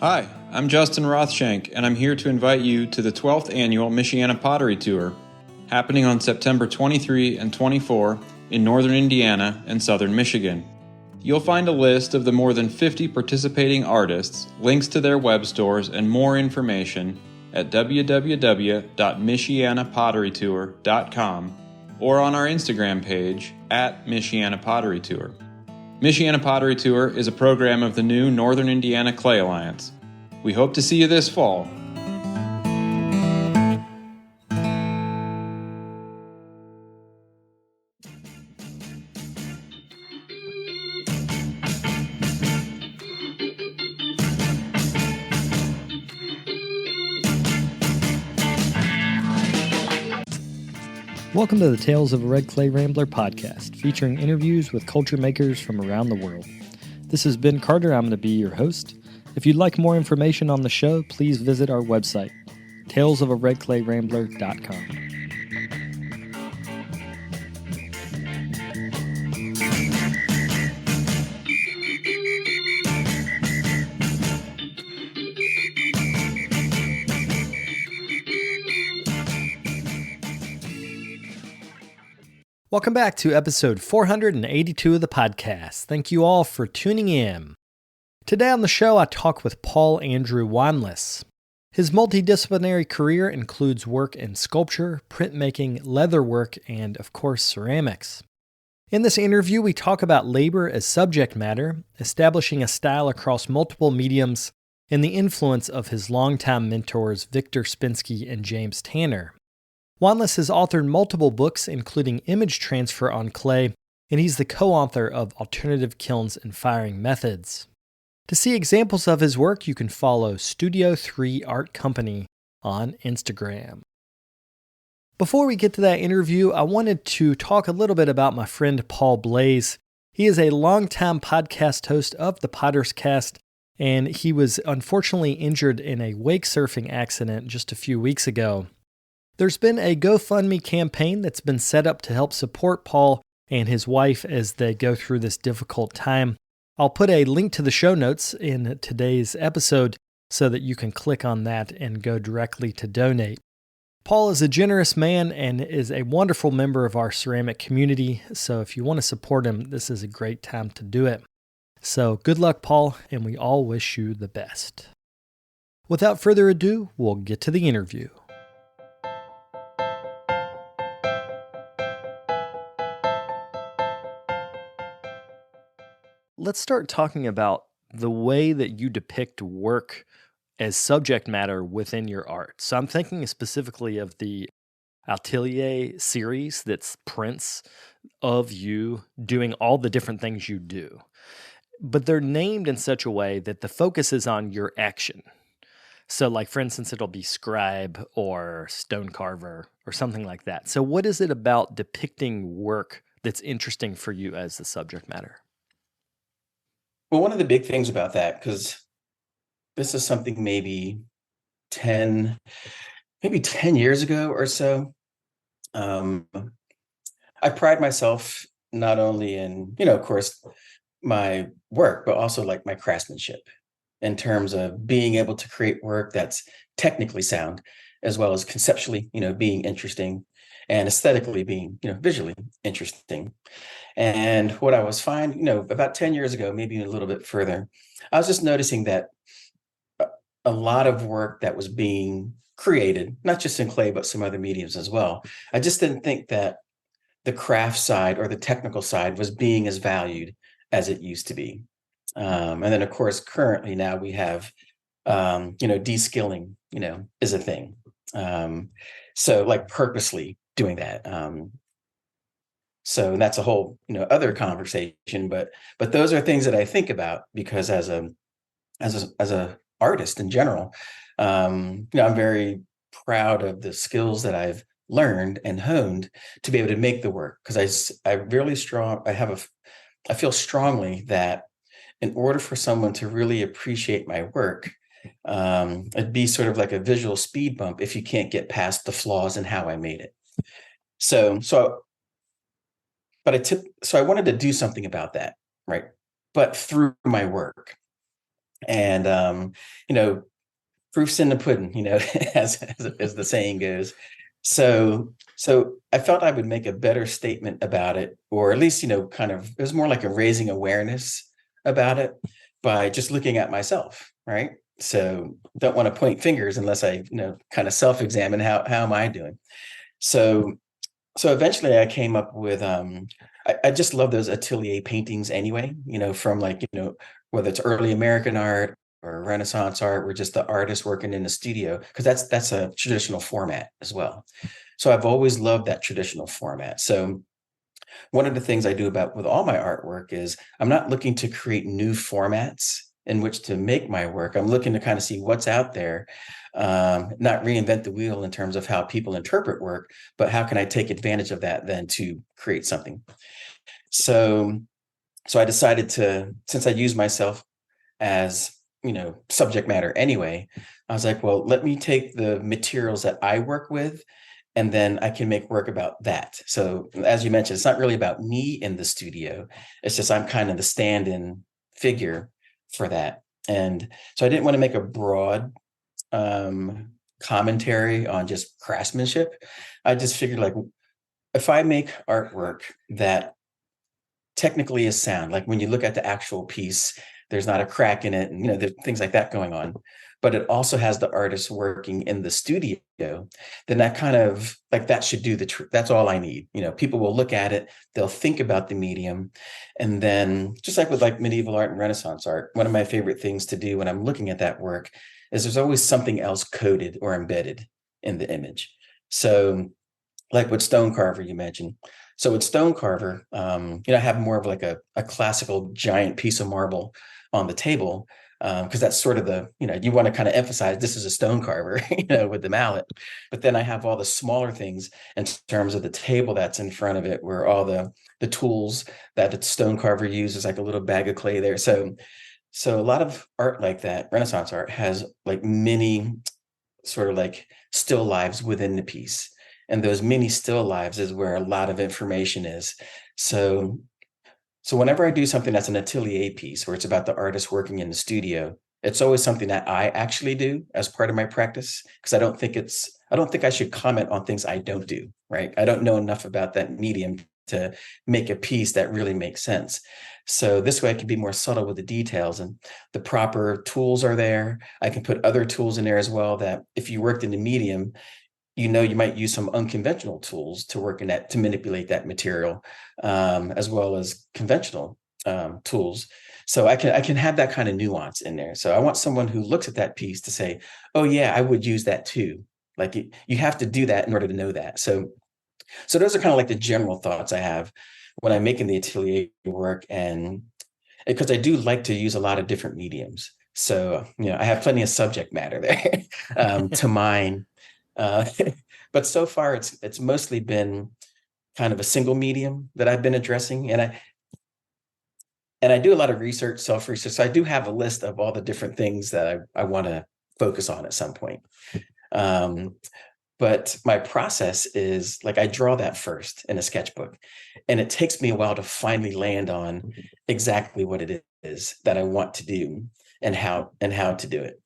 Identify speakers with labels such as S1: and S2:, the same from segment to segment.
S1: Hi, I'm Justin Rothshank, and I'm here to invite you to the 12th Annual Michiana Pottery Tour, happening on September 23 and 24 in northern Indiana and southern Michigan. You'll find a list of the more than 50 participating artists, links to their web stores, and more information at www.michianapotterytour.com or on our Instagram page at Michiana Pottery Tour. Michiana Pottery Tour is a program of the new Northern Indiana Clay Alliance. We hope to see you this fall.
S2: Welcome to the Tales of a Red Clay Rambler podcast, featuring interviews with culture makers from around the world. This is Ben Carter. I'm going to be your host. If you'd like more information on the show, please visit our website, talesofaredclayrambler.com. Welcome back to episode 482 of the podcast. Thank you all for tuning in. Today on the show, I talk with Paul Andrew Wandless. His multidisciplinary career includes work in sculpture, printmaking, leatherwork, and, of course, ceramics. In this interview, we talk about labor as subject matter, establishing a style across multiple mediums, and the influence of his longtime mentors Victor Spensky and James Tanner. Wandless has authored multiple books, including Image Transfer on Clay, and he's the co-author of Alternative Kilns and Firing Methods. To see examples of his work, you can follow Studio 3 Art Company on Instagram. Before we get to that interview, I wanted to talk a little bit about my friend Paul Blaze. He is a longtime podcast host of the Potters Cast, and he was unfortunately injured in a wake surfing accident just a few weeks ago. There's been a GoFundMe campaign that's been set up to help support Paul and his wife as they go through this difficult time. I'll put a link to the show notes in today's episode so that you can click on that and go directly to donate. Paul is a generous man and is a wonderful member of our ceramic community, so if you want to support him, this is a great time to do it. So good luck, Paul, and we all wish you the best. Without further ado, we'll get to the interview. Let's start talking about the way that you depict work as subject matter within your art. So I'm thinking specifically of the Atelier series that's prints of you doing all the different things you do. But they're named in such a way that the focus is on your action. So like, for instance, it'll be scribe or stone carver or something like that. So what is it about depicting work that's interesting for you as the subject matter?
S3: Well, one of the big things about that, because this is something maybe 10 years ago or so, I pride myself not only in, of course, my work, but also like my craftsmanship in terms of being able to create work that's technically sound, as well as conceptually, being interesting, and aesthetically being, visually interesting. And what I was finding, about 10 years ago, maybe a little bit further, I was just noticing that a lot of work that was being created, not just in clay, but some other mediums as well, I just didn't think that the craft side or the technical side was being as valued as it used to be. And then, of course, currently now we have, de-skilling, is a thing. So like purposely doing that. So that's a whole, other conversation, but those are things that I think about because as a artist in general, I'm very proud of the skills that I've learned and honed to be able to make the work. Because I feel strongly that in order for someone to really appreciate my work, it'd be sort of like a visual speed bump if you can't get past the flaws in how I made it. So I wanted to do something about that, right? But through my work. And, you know, proof's in the pudding, as the saying goes. So I felt I would make a better statement about it, or at least, kind of, it was more like a raising awareness about it by just looking at myself, right? So don't want to point fingers unless I, kind of self-examine how am I doing. So so eventually I came up with I just love those atelier paintings anyway, from like, whether it's early American art or Renaissance art, where just the artist working in the studio, because that's a traditional format as well. So I've always loved that traditional format. So one of the things I do about with all my artwork is I'm not looking to create new formats in which to make my work. I'm looking to kind of see what's out there, not reinvent the wheel in terms of how people interpret work, but how can I take advantage of that then to create something? So, so I decided to, since I use myself as, subject matter anyway, I was like, well, let me take the materials that I work with, and then I can make work about that. So as you mentioned, it's not really about me in the studio. It's just I'm kind of the stand-in figure for that. And so I didn't want to make a broad commentary on just craftsmanship. I just figured, like, if I make artwork that technically is sound, like when you look at the actual piece, there's not a crack in it, and there's things like that going on, but it also has the artist working in the studio, then that kind of, like, that should do that's all I need. People will look at it, they'll think about the medium, and then, just like with like medieval art and Renaissance art, one of my favorite things to do when I'm looking at that work is there's always something else coded or embedded in the image. So like with stone carver you mentioned. So with stone carver, I have more of like a classical giant piece of marble on the table, because that's sort of the, you want to kind of emphasize this is a stone carver, with the mallet. But then I have all the smaller things in terms of the table that's in front of it, where all the tools that the stone carver uses, like a little bag of clay there. So a lot of art like that, Renaissance art, has like many sort of like still lives within the piece. And those mini still lives is where a lot of information is. So whenever I do something that's an atelier piece, where it's about the artist working in the studio, it's always something that I actually do as part of my practice, because I don't think I should comment on things I don't do, right? I don't know enough about that medium to make a piece that really makes sense. So this way I can be more subtle with the details, and the proper tools are there. I can put other tools in there as well, that if you worked in the medium, you might use some unconventional tools to work in that, to manipulate that material, as well as conventional tools. So I can have that kind of nuance in there. So I want someone who looks at that piece to say, oh yeah, I would use that too. Like, you have to do that in order to know that. So those are kind of like the general thoughts I have when I'm making the atelier work, and because I do like to use a lot of different mediums. So, I have plenty of subject matter there to mine. Uh, but so far it's mostly been kind of a single medium that I've been addressing. And I do a lot of research, self-research. So I do have a list of all the different things that I want to focus on at some point. Um, but my process is, like, I draw that first in a sketchbook, and it takes me a while to finally land on exactly what it is that I want to do, and how to do it.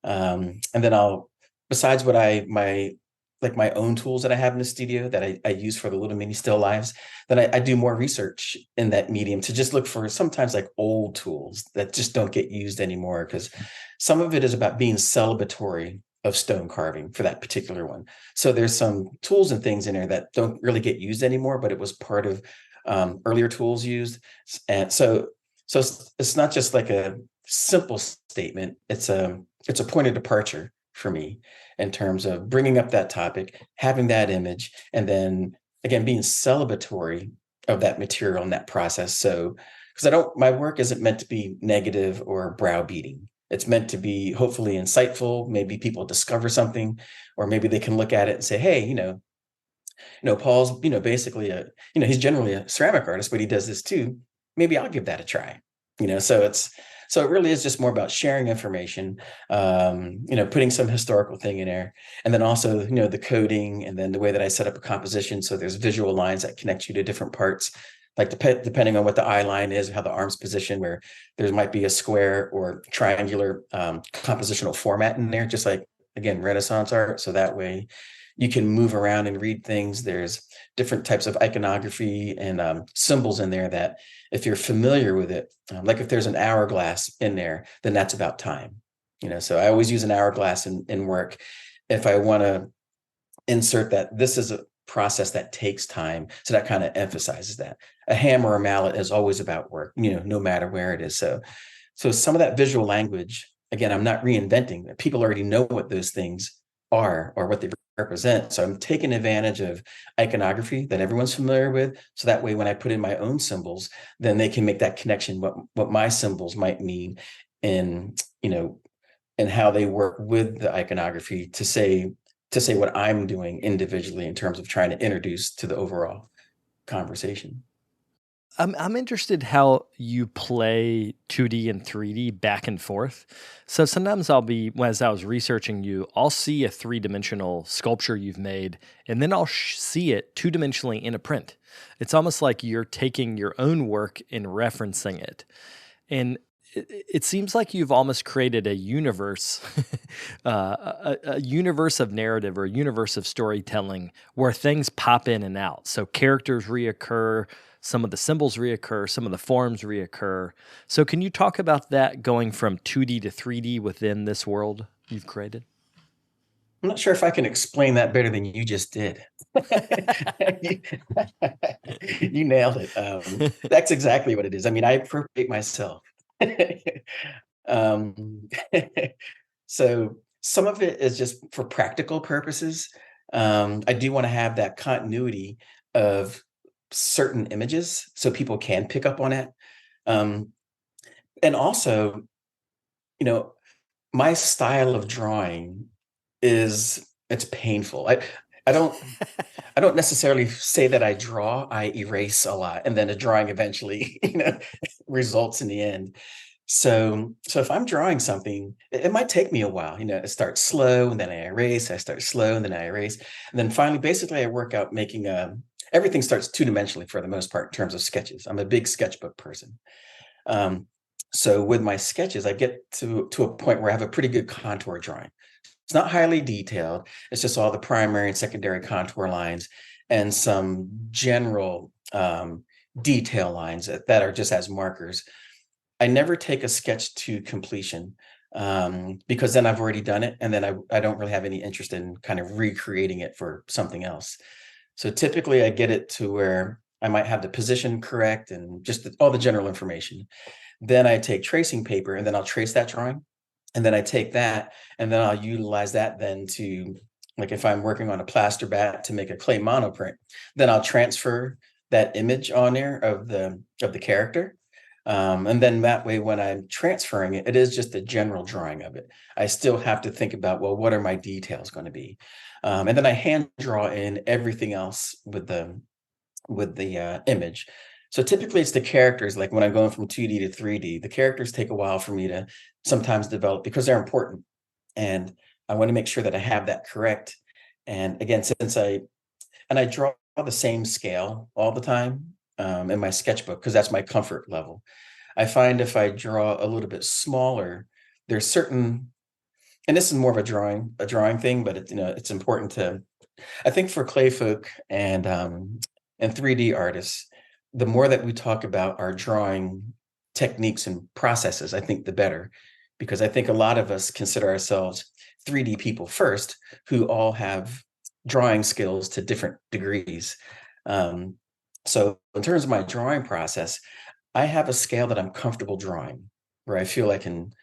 S3: And then besides what my own tools that I have in the studio that I use for the little mini still lives, then I do more research in that medium to just look for sometimes like old tools that just don't get used anymore, because some of it is about being celebratory of stone carving for that particular one. So there's some tools and things in there that don't really get used anymore, but it was part of earlier tools used. And so it's not just like a simple statement. It's a point of departure for me, in terms of bringing up that topic, having that image, and then again being celebratory of that material and that process. So, because my work isn't meant to be negative or browbeating. It's meant to be hopefully insightful. Maybe people discover something, or maybe they can look at it and say, hey, Paul's, basically he's generally a ceramic artist, but he does this too. Maybe I'll give that a try. So it really is just more about sharing information, putting some historical thing in there, and then also, the coding, and then the way that I set up a composition. So there's visual lines that connect you to different parts. like depending on what the eye line is, how the arm's positioned, where there might be a square or triangular compositional format in there, just like, again, Renaissance art. So that way you can move around and read things. There's different types of iconography and symbols in there that if you're familiar with it, like if there's an hourglass in there, then that's about time. So I always use an hourglass in work if I want to insert that this is a process that takes time. So that kind of emphasizes that. A hammer or mallet is always about work, no matter where it is. So some of that visual language, again, I'm not reinventing it. People already know what those things are or what they represent. So I'm taking advantage of iconography that everyone's familiar with. So that way, when I put in my own symbols, then they can make that connection, what my symbols might mean in, and how they work with the iconography to say what I'm doing individually in terms of trying to introduce to the overall conversation.
S2: I'm interested how you play 2D and 3D back and forth. So sometimes as I was researching you, I'll see a three-dimensional sculpture you've made, and then I'll see it two-dimensionally in a print. It's almost like you're taking your own work and referencing it. And it seems like you've almost created a universe, a universe of narrative or a universe of storytelling where things pop in and out. So characters reoccur, some of the symbols reoccur, some of the forms reoccur. So can you talk about that going from 2D to 3D within this world you've created?
S3: I'm not sure if I can explain that better than you just did. You nailed it. That's exactly what it is. I mean, I appropriate myself. um, so some of it is just for practical purposes. I do want to have that continuity of certain images so people can pick up on it. And also, my style of drawing it's painful. I don't necessarily say that I draw, I erase a lot, and then the drawing eventually, results in the end. So if I'm drawing something, it might take me a while. It starts slow and then I erase, I start slow and then I erase. And then finally, basically I work out making everything starts two-dimensionally for the most part in terms of sketches. I'm a big sketchbook person. So with my sketches, I get to a point where I have a pretty good contour drawing. It's not highly detailed. It's just all the primary and secondary contour lines and some general detail lines that are just as markers. I never take a sketch to completion because then I've already done it. And then I don't really have any interest in kind of recreating it for something else. So typically I get it to where I might have the position correct and just all the general information. Then I take tracing paper and then I'll trace that drawing. And then I take that and then I'll utilize that then to, like if I'm working on a plaster bat to make a clay monoprint, then I'll transfer that image on there of the character. And then that way, when I'm transferring it, it is just a general drawing of it. I still have to think about, well, what are my details going to be? And then I hand draw in everything else with the image. So typically it's the characters, like when I'm going from 2D to 3D, the characters take a while for me to sometimes develop because they're important. And I want to make sure that I have that correct. And again, I draw the same scale all the time in my sketchbook because that's my comfort level. I find if I draw a little bit smaller, there's certain, and this is more of a drawing thing, but it's important to, I think for clay folk and 3D artists, the more that we talk about our drawing techniques and processes, I think the better, because I think a lot of us consider ourselves 3D people first, who all have drawing skills to different degrees. So in terms of my drawing process, I have a scale that I'm comfortable drawing, where I feel I can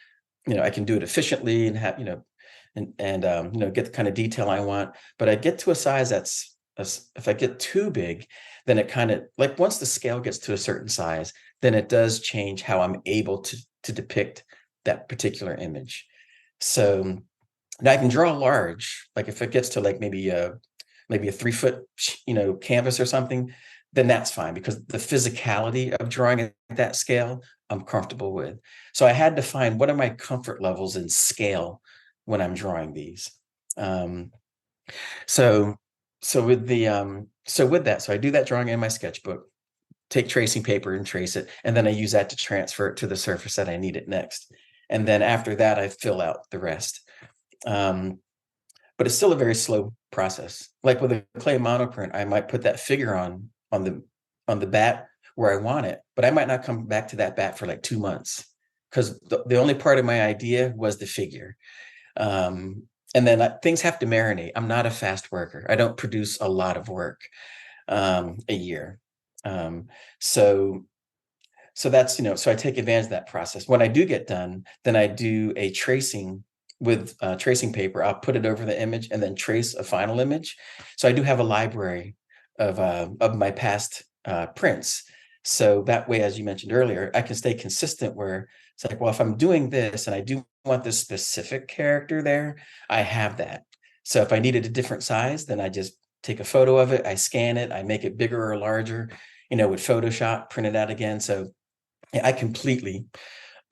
S3: do it efficiently and have, and get the kind of detail I want. But I get to a size if I get too big, then it kind of like once the scale gets to a certain size, then it does change how I'm able to depict that particular image. So now I can draw large, like if it gets to like maybe a 3-foot, canvas or something, then that's fine because the physicality of drawing at that scale, I'm comfortable with. So I had to find what are my comfort levels in scale when I'm drawing these. So with that, so I do that drawing in my sketchbook. take tracing paper and trace it. And then I use that to transfer it to the surface that I need it next. And then after that, I fill out the rest. But it's still a very slow process. Like with a clay monoprint, I might put that figure on the bat where I want it, but I might not come back to that bat for like 2 months because the only part of my idea was the figure. And then things have to marinate. I'm not a fast worker. I don't produce a lot of work a year. So that's, so I take advantage of that process. When I do get done, then I do a tracing with tracing paper. I'll put it over the image and then trace a final image. So I do have a library of my past prints. So that way, as you mentioned earlier, I can stay consistent where it's like, well, if I'm doing this and I do want this specific character there, I have that. So if I needed a different size, then I just take a photo of it, I scan it, I make it bigger or larger, with Photoshop, print it out again. So I completely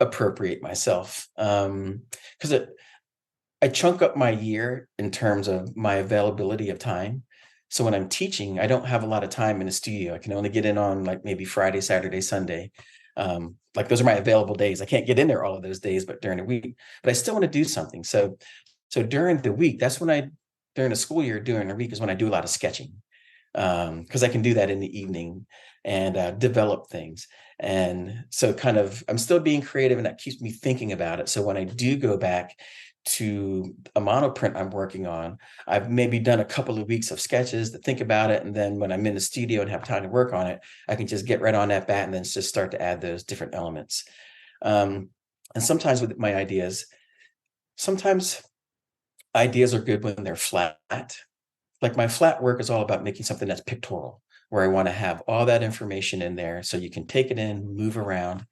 S3: appropriate myself because I chunk up my year in terms of my availability of time. So when I'm teaching, I don't have a lot of time in the studio. I can only get in on like maybe Friday, Saturday, Sunday. Like those are my available days. I can't get in there all of those days, but during the week, but I still want to do something. So during the week, that's when during the school year, during the week is when I do a lot of sketching. Because I can do that in the evening and develop things. And so I'm still being creative and that keeps me thinking about it. So when I do go back to a monoprint I'm working on, I've maybe done a couple of weeks of sketches to think about it. And then when I'm in the studio and have time to work on it, I can just get right on that bat and then just start to add those different elements. And sometimes with my ideas, sometimes ideas are good when they're flat. Like my flat work is all about making something that's pictorial, where I want to have all that information in there so you can take it in, move around.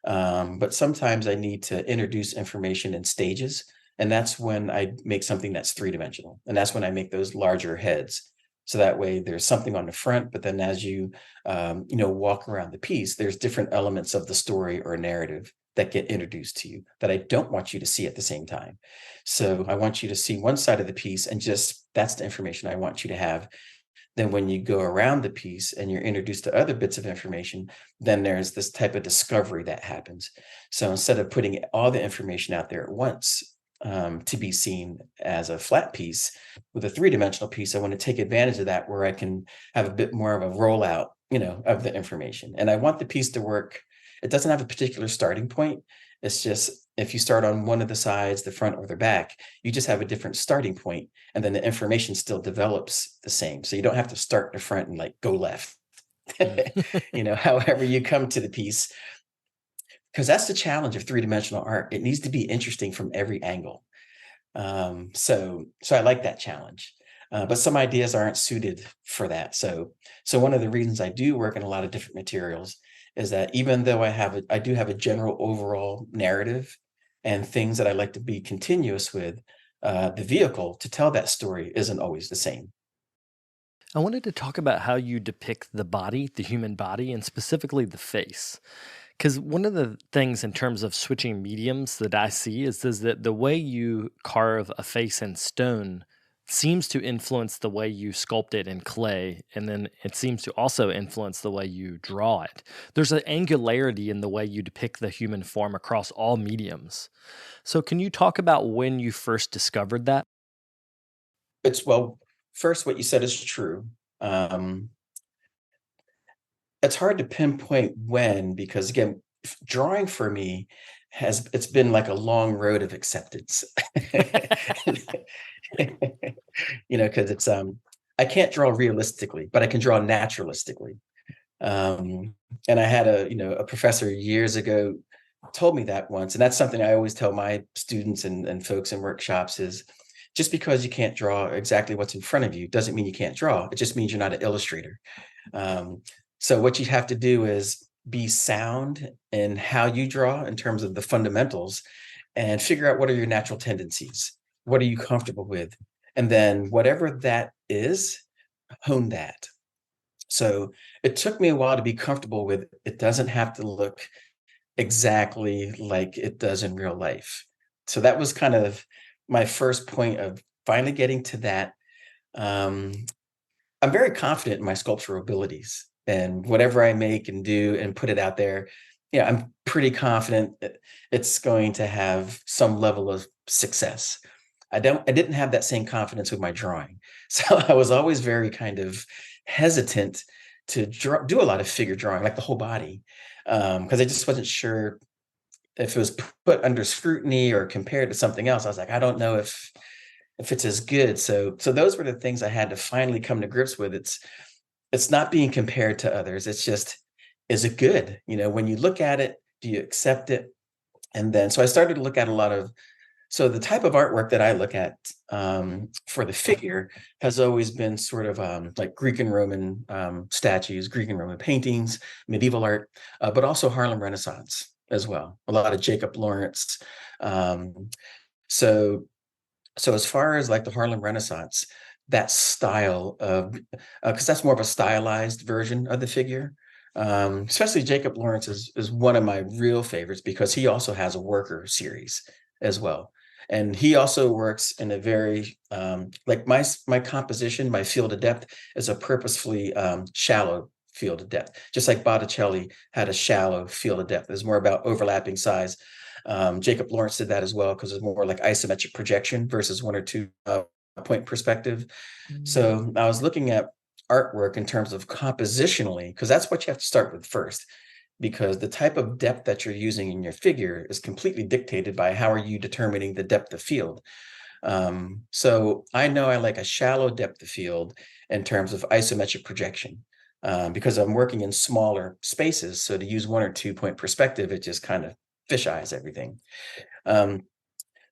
S3: But sometimes I need to introduce information in stages. And that's when I make something that's three-dimensional. And that's when I make those larger heads. So that way there's something on the front, but then as you, walk around the piece, there's different elements of the story or narrative that get introduced to you that I don't want you to see at the same time. So I want you to see one side of the piece and just that's the information I want you to have. Then when you go around the piece and you're introduced to other bits of information, then there's this type of discovery that happens. So instead of putting all the information out there at once to be seen as a flat piece, with a three-dimensional piece, I want to take advantage of that where I can have a bit more of a rollout, of the information. And I want the piece to work. It doesn't have a particular starting point. It's just if you start on one of the sides, the front or the back, you just have a different starting point, and then the information still develops the same. So you don't have to start the front and like go left, however you come to the piece, because that's the challenge of three-dimensional art. It needs to be interesting from every angle. So I like that challenge. But some ideas aren't suited for that. So one of the reasons I do work in a lot of different materials is that even though I do have a general overall narrative and things that I like to be continuous with, the vehicle to tell that story isn't always the same.
S2: I wanted to talk about how you depict the body, the human body, and specifically the face. Because one of the things in terms of switching mediums that I see is that the way you carve a face in stone seems to influence the way you sculpt it in clay, and then it seems to also influence the way you draw it. There's an angularity in the way you depict the human form across all mediums. So can you talk about when you first discovered that?
S3: First, what you said is true. It's hard to pinpoint when, because again, drawing for me it's been like a long road of acceptance. Because it's I can't draw realistically, but I can draw naturalistically. And I had a professor years ago told me that once, and that's something I always tell my students and folks in workshops is just because you can't draw exactly what's in front of you doesn't mean you can't draw. It just means you're not an illustrator. So what you have to do is be sound in how you draw in terms of the fundamentals and figure out what are your natural tendencies. What are you comfortable with? And then whatever that is, hone that. So it took me a while to be comfortable with it doesn't have to look exactly like it does in real life. So that was kind of my first point of finally getting to that. I'm very confident in my sculptural abilities. and whatever I make and do and put it out there, yeah, I'm pretty confident that it's going to have some level of success. I didn't have that same confidence with my drawing. So I was always very kind of hesitant to do a lot of figure drawing, like the whole body, because I just wasn't sure if it was put under scrutiny or compared to something else. I was like, I don't know if it's as good. So those were the things I had to finally come to grips with. It's not being compared to others. It's just, is it good? When you look at it, do you accept it? And then, so I started to look at so the type of artwork that I look at for the figure has always been sort of like Greek and Roman statues, Greek and Roman paintings, medieval art, but also Harlem Renaissance as well. A lot of Jacob Lawrence. So as far as like the Harlem Renaissance, that style of, because that's more of a stylized version of the figure. Especially Jacob Lawrence is one of my real favorites because he also has a worker series as well. And he also works in a very, like my composition, my field of depth is a purposefully shallow field of depth, just like Botticelli had a shallow field of depth. It's more about overlapping size. Jacob Lawrence did that as well because it's more like isometric projection versus 1 or 2 point perspective. So I was looking at artwork in terms of compositionally, because that's what you have to start with first, because the type of depth that you're using in your figure is completely dictated by how are you determining the depth of field. So I know I like a shallow depth of field in terms of isometric projection. Because I'm working in smaller spaces. So to use 1 or 2 point perspective, it just kind of fish eyes everything.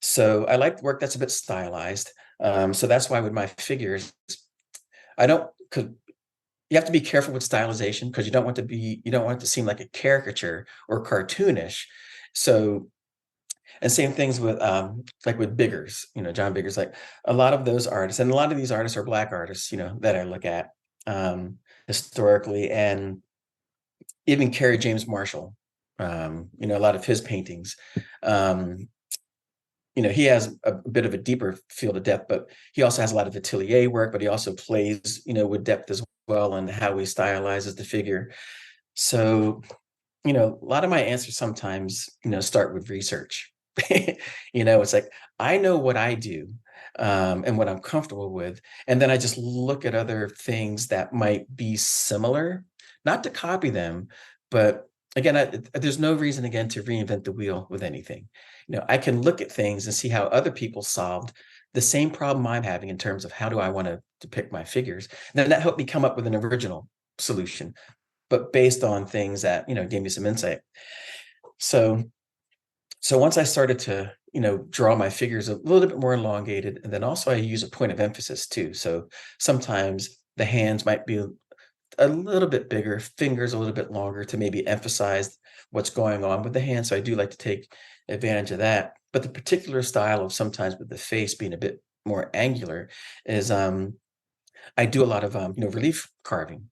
S3: So I like work that's a bit stylized. So that's why with my figures, because you have to be careful with stylization because you don't want it to seem like a caricature or cartoonish. So, and same things with like with Biggers, John Biggers, like a lot of those artists, and a lot of these artists are Black artists, that I look at historically, and even Kerry James Marshall, a lot of his paintings. He has a bit of a deeper field of depth, but he also has a lot of atelier work, but he also plays, with depth as well and how he stylizes the figure. So, a lot of my answers sometimes, start with research. It's like, I know what I do and what I'm comfortable with. And then I just look at other things that might be similar, not to copy them, but again, there's no reason, again, to reinvent the wheel with anything. I can look at things and see how other people solved the same problem I'm having in terms of how do I want to depict my figures. And then that helped me come up with an original solution, but based on things that, gave me some insight. So once I started to, draw my figures a little bit more elongated, and then also I use a point of emphasis too. So sometimes the hands might be a little bit bigger, fingers a little bit longer to maybe emphasize what's going on with the hand. So I do like to take advantage of that. But the particular style of sometimes with the face being a bit more angular is I do a lot of relief carving.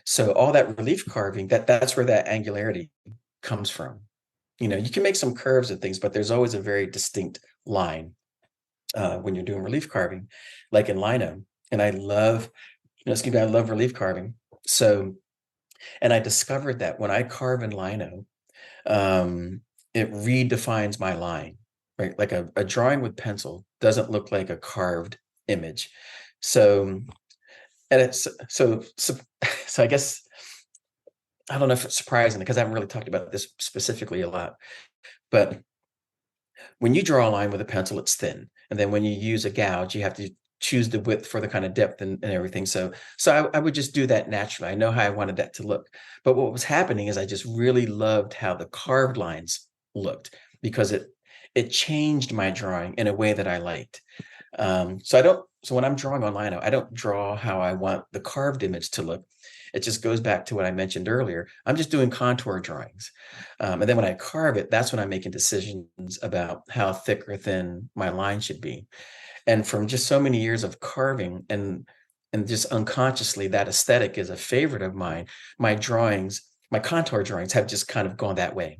S3: So all that relief carving, that's where that angularity comes from. You can make some curves and things, but there's always a very distinct line when you're doing relief carving, like in lino. And I love, I love relief carving. So, and I discovered that when I carve in lino, it redefines my line, right? Like a drawing with pencil doesn't look like a carved image. So, and it's so I guess I don't know if it's surprising because I haven't really talked about this specifically a lot, but when you draw a line with a pencil, it's thin. And then when you use a gouge, you have to choose the width for the kind of depth and everything. So I would just do that naturally. I know how I wanted that to look. But what was happening is I just really loved how the carved lines looked because it changed my drawing in a way that I liked. So when I'm drawing on lino, I don't draw how I want the carved image to look. It just goes back to what I mentioned earlier. I'm just doing contour drawings. And then when I carve it, that's when I'm making decisions about how thick or thin my line should be. And from just so many years of carving and just unconsciously, that aesthetic is a favorite of mine. My contour drawings have just kind of gone that way.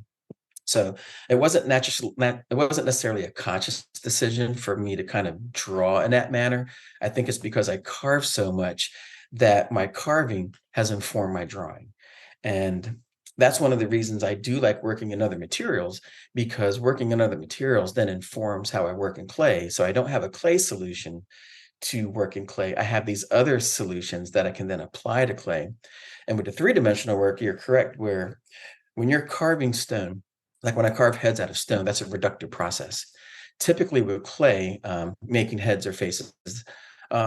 S3: So it wasn't necessarily a conscious decision for me to kind of draw in that manner. I think it's because I carve so much that my carving has informed my drawing. And that's one of the reasons I do like working in other materials, because working in other materials then informs how I work in clay. So I don't have a clay solution to work in clay. I have these other solutions that I can then apply to clay. And with the three-dimensional work, you're correct, where when you're carving stone, like when I carve heads out of stone, that's a reductive process. Typically with clay, making heads or faces,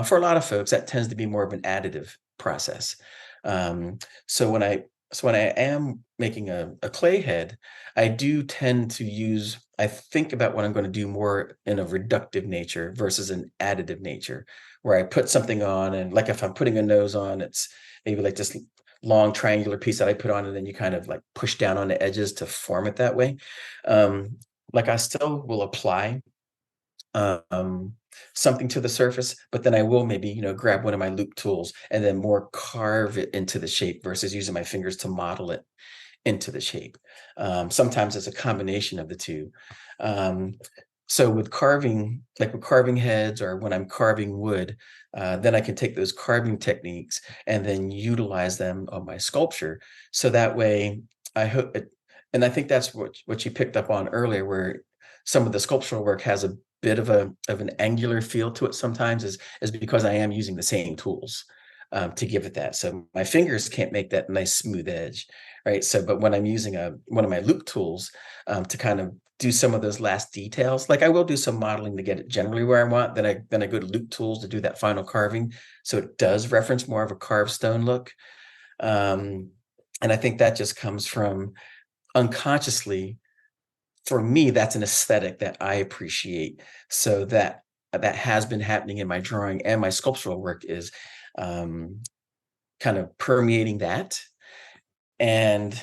S3: for a lot of folks, that tends to be more of an additive process. Um, so when I am making a clay head, I do tend to I think about what I'm going to do more in a reductive nature versus an additive nature, where I put something on, and like if I'm putting a nose on, it's maybe like this long triangular piece that I put on, and then you kind of like push down on the edges to form it that way. Like I still will apply um, something to the surface, but then I will maybe, grab one of my loop tools and then more carve it into the shape versus using my fingers to model it into the shape. Sometimes it's a combination of the two. So with carving, like with carving heads or when I'm carving wood, then I can take those carving techniques and then utilize them on my sculpture. So that way I hope it, and I think that's what you picked up on earlier, where some of the sculptural work has a bit of an angular feel to it sometimes, is because I am using the same tools to give it that. So my fingers can't make that nice smooth edge, right? So, but when I'm using one of my loop tools to kind of do some of those last details, like I will do some modeling to get it generally where I want, then I go to loop tools to do that final carving, so it does reference more of a carved stone look. And I think that just comes from unconsciously, for me, that's an aesthetic that I appreciate. So that has been happening in my drawing, and my sculptural work is kind of permeating that. And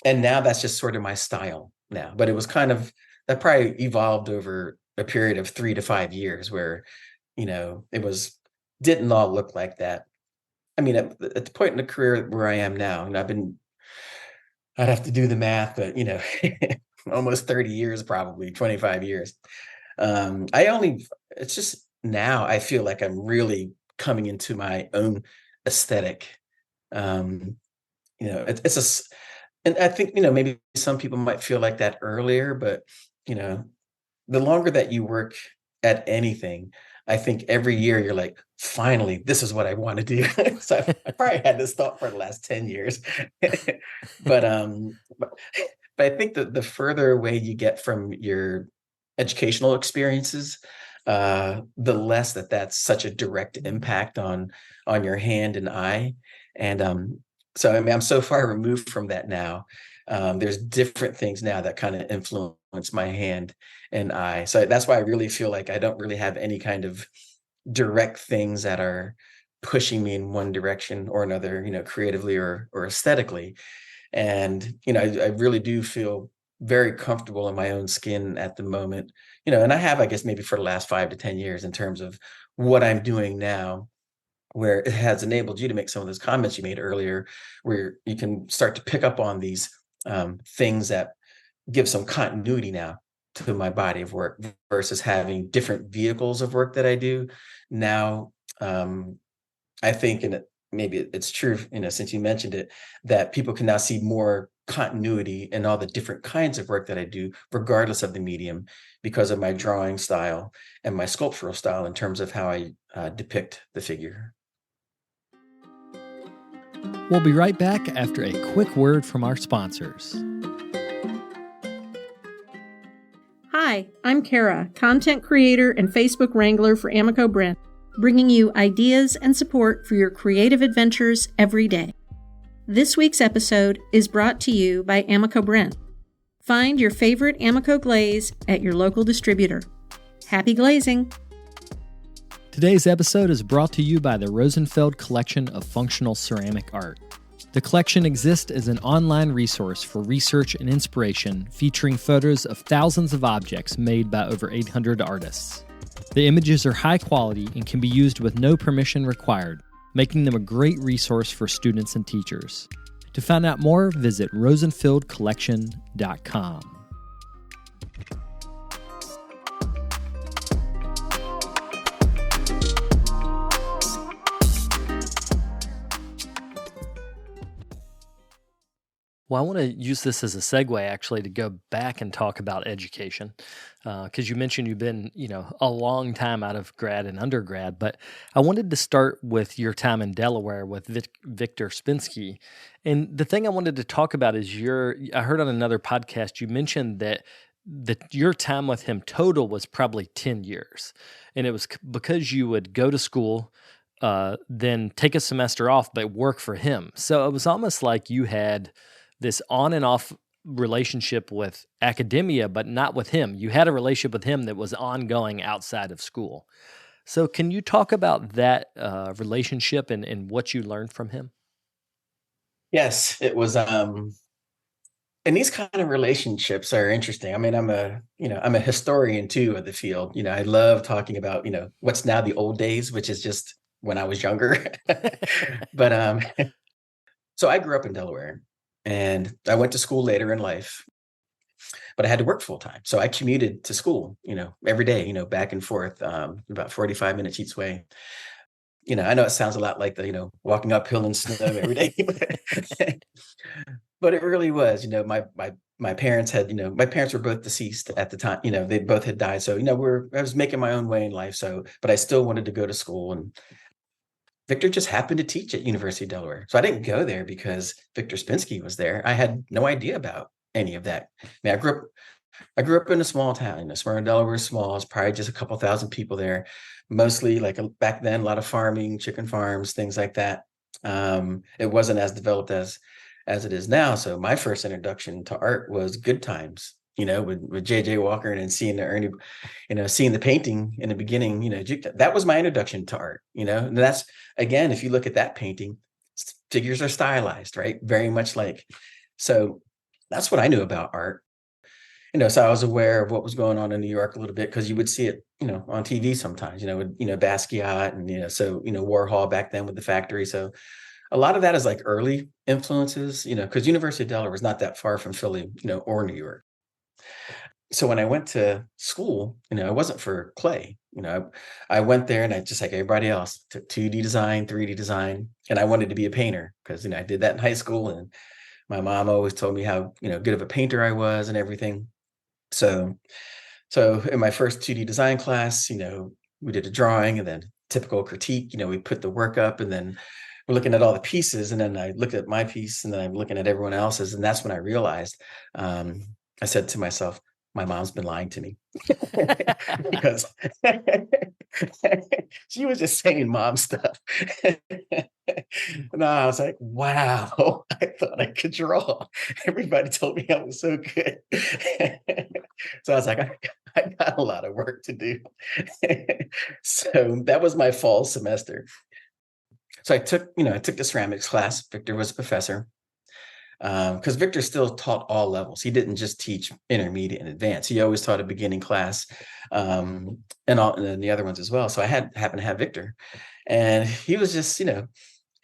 S3: now that's just sort of my style now. But it was that probably evolved over a period of 3 to 5 years, where, it didn't all look like that. I mean, at the point in the career where I am now, and I'd have to do the math, but almost 30 years, probably 25 years. It's just now I feel like I'm really coming into my own aesthetic. And I think, maybe some people might feel like that earlier, but, the longer that you work at anything, I think every year you're like, finally, this is what I want to do. So I probably had this thought for the last 10 years. but, but I think that the further away you get from your educational experiences, the less that's such a direct impact on your hand and eye. And so I mean, I'm so far removed from that now. There's different things now that kind of influence my hand and eye. So that's why I really feel like I don't really have any kind of direct things that are pushing me in one direction or another, creatively or aesthetically. And, I really do feel very comfortable in my own skin at the moment, and I have, I guess, maybe for the last 5 to 10 years, in terms of what I'm doing now, where it has enabled you to make some of those comments you made earlier, where you can start to pick up on these things that give some continuity now to my body of work versus having different vehicles of work that I do now. I think, and maybe it's true, since you mentioned it, that people can now see more continuity in all the different kinds of work that I do, regardless of the medium, because of my drawing style and my sculptural style in terms of how I depict the figure.
S2: We'll be right back after a quick word from our sponsors.
S4: Hi, I'm Kara, content creator and Facebook wrangler for Amico Brent, bringing you ideas and support for your creative adventures every day. This week's episode is brought to you by Amico Brent. Find your favorite Amico glaze at your local distributor. Happy glazing!
S2: Today's episode is brought to you by the Rosenfeld Collection of Functional Ceramic Art. The collection exists as an online resource for research and inspiration, featuring photos of thousands of objects made by over 800 artists. The images are high quality and can be used with no permission required, making them a great resource for students and teachers. To find out more, visit rosenfeldcollection.com. Well, I want to use this as a segue actually to go back and talk about education, because you mentioned you've been, a long time out of grad and undergrad. But I wanted to start with your time in Delaware with Victor Spinsky, and the thing I wanted to talk about is I heard on another podcast you mentioned that your time with him total was probably 10 years, and it was because you would go to school. Then take a semester off, but work for him. So it was almost like you had this on and off relationship with academia, but not with him. You had a relationship with him that was ongoing outside of school. So can you talk about that relationship and what you learned from him?
S3: Yes, it was. And these kind of relationships are interesting. I mean, I'm a historian too of the field. I love talking about, what's now the old days, which is just when I was younger. But so I grew up in Delaware and I went to school later in life, but I had to work full time. So I commuted to school, every day, back and forth, about 45 minutes each way. I know it sounds a lot like walking uphill in snow every day, but it really was, my parents had, my parents were both deceased at the time, they both had died. So, I was making my own way in life. So, but I still wanted to go to school, and Victor just happened to teach at University of Delaware. So I didn't go there because Victor Spinsky was there. I had no idea about any of that. I mean, I grew up in a small town. Smyrna, Delaware is small. It's probably just a couple thousand people there. Mostly like back then, a lot of farming, chicken farms, things like that. It wasn't as developed as it is now. So my first introduction to art was Good Times, with J.J. Walker, and seeing the Ernie, seeing the painting in the beginning, that was my introduction to art, and that's, again, if you look at that painting, figures are stylized, right? Very much like, so that's what I knew about art. So I was aware of what was going on in New York a little bit because you would see it, on TV sometimes, with, Basquiat and, so, Warhol back then with the factory. So a lot of that is like early influences, because University of Delaware was not that far from Philly, or New York. So when I went to school, it wasn't for clay. I went there and I just like everybody else took 2D design, 3D design, and I wanted to be a painter because, I did that in high school, and my mom always told me how, good of a painter I was and everything. So in my first 2D design class, we did a drawing and then typical critique, we put the work up, and then we're looking at all the pieces. And then I looked at my piece, and then I'm looking at everyone else's. And that's when I realized, I said to myself, my mom's been lying to me because she was just saying mom stuff. And I was like, wow, I thought I could draw. Everybody told me I was so good. So I was like, I got a lot of work to do. So that was my fall semester. So I took the ceramics class. Victor was a professor. Because Victor still taught all levels. He didn't just teach intermediate and advanced. He always taught a beginning class, and then the other ones as well. So I happened to have Victor, and he was just,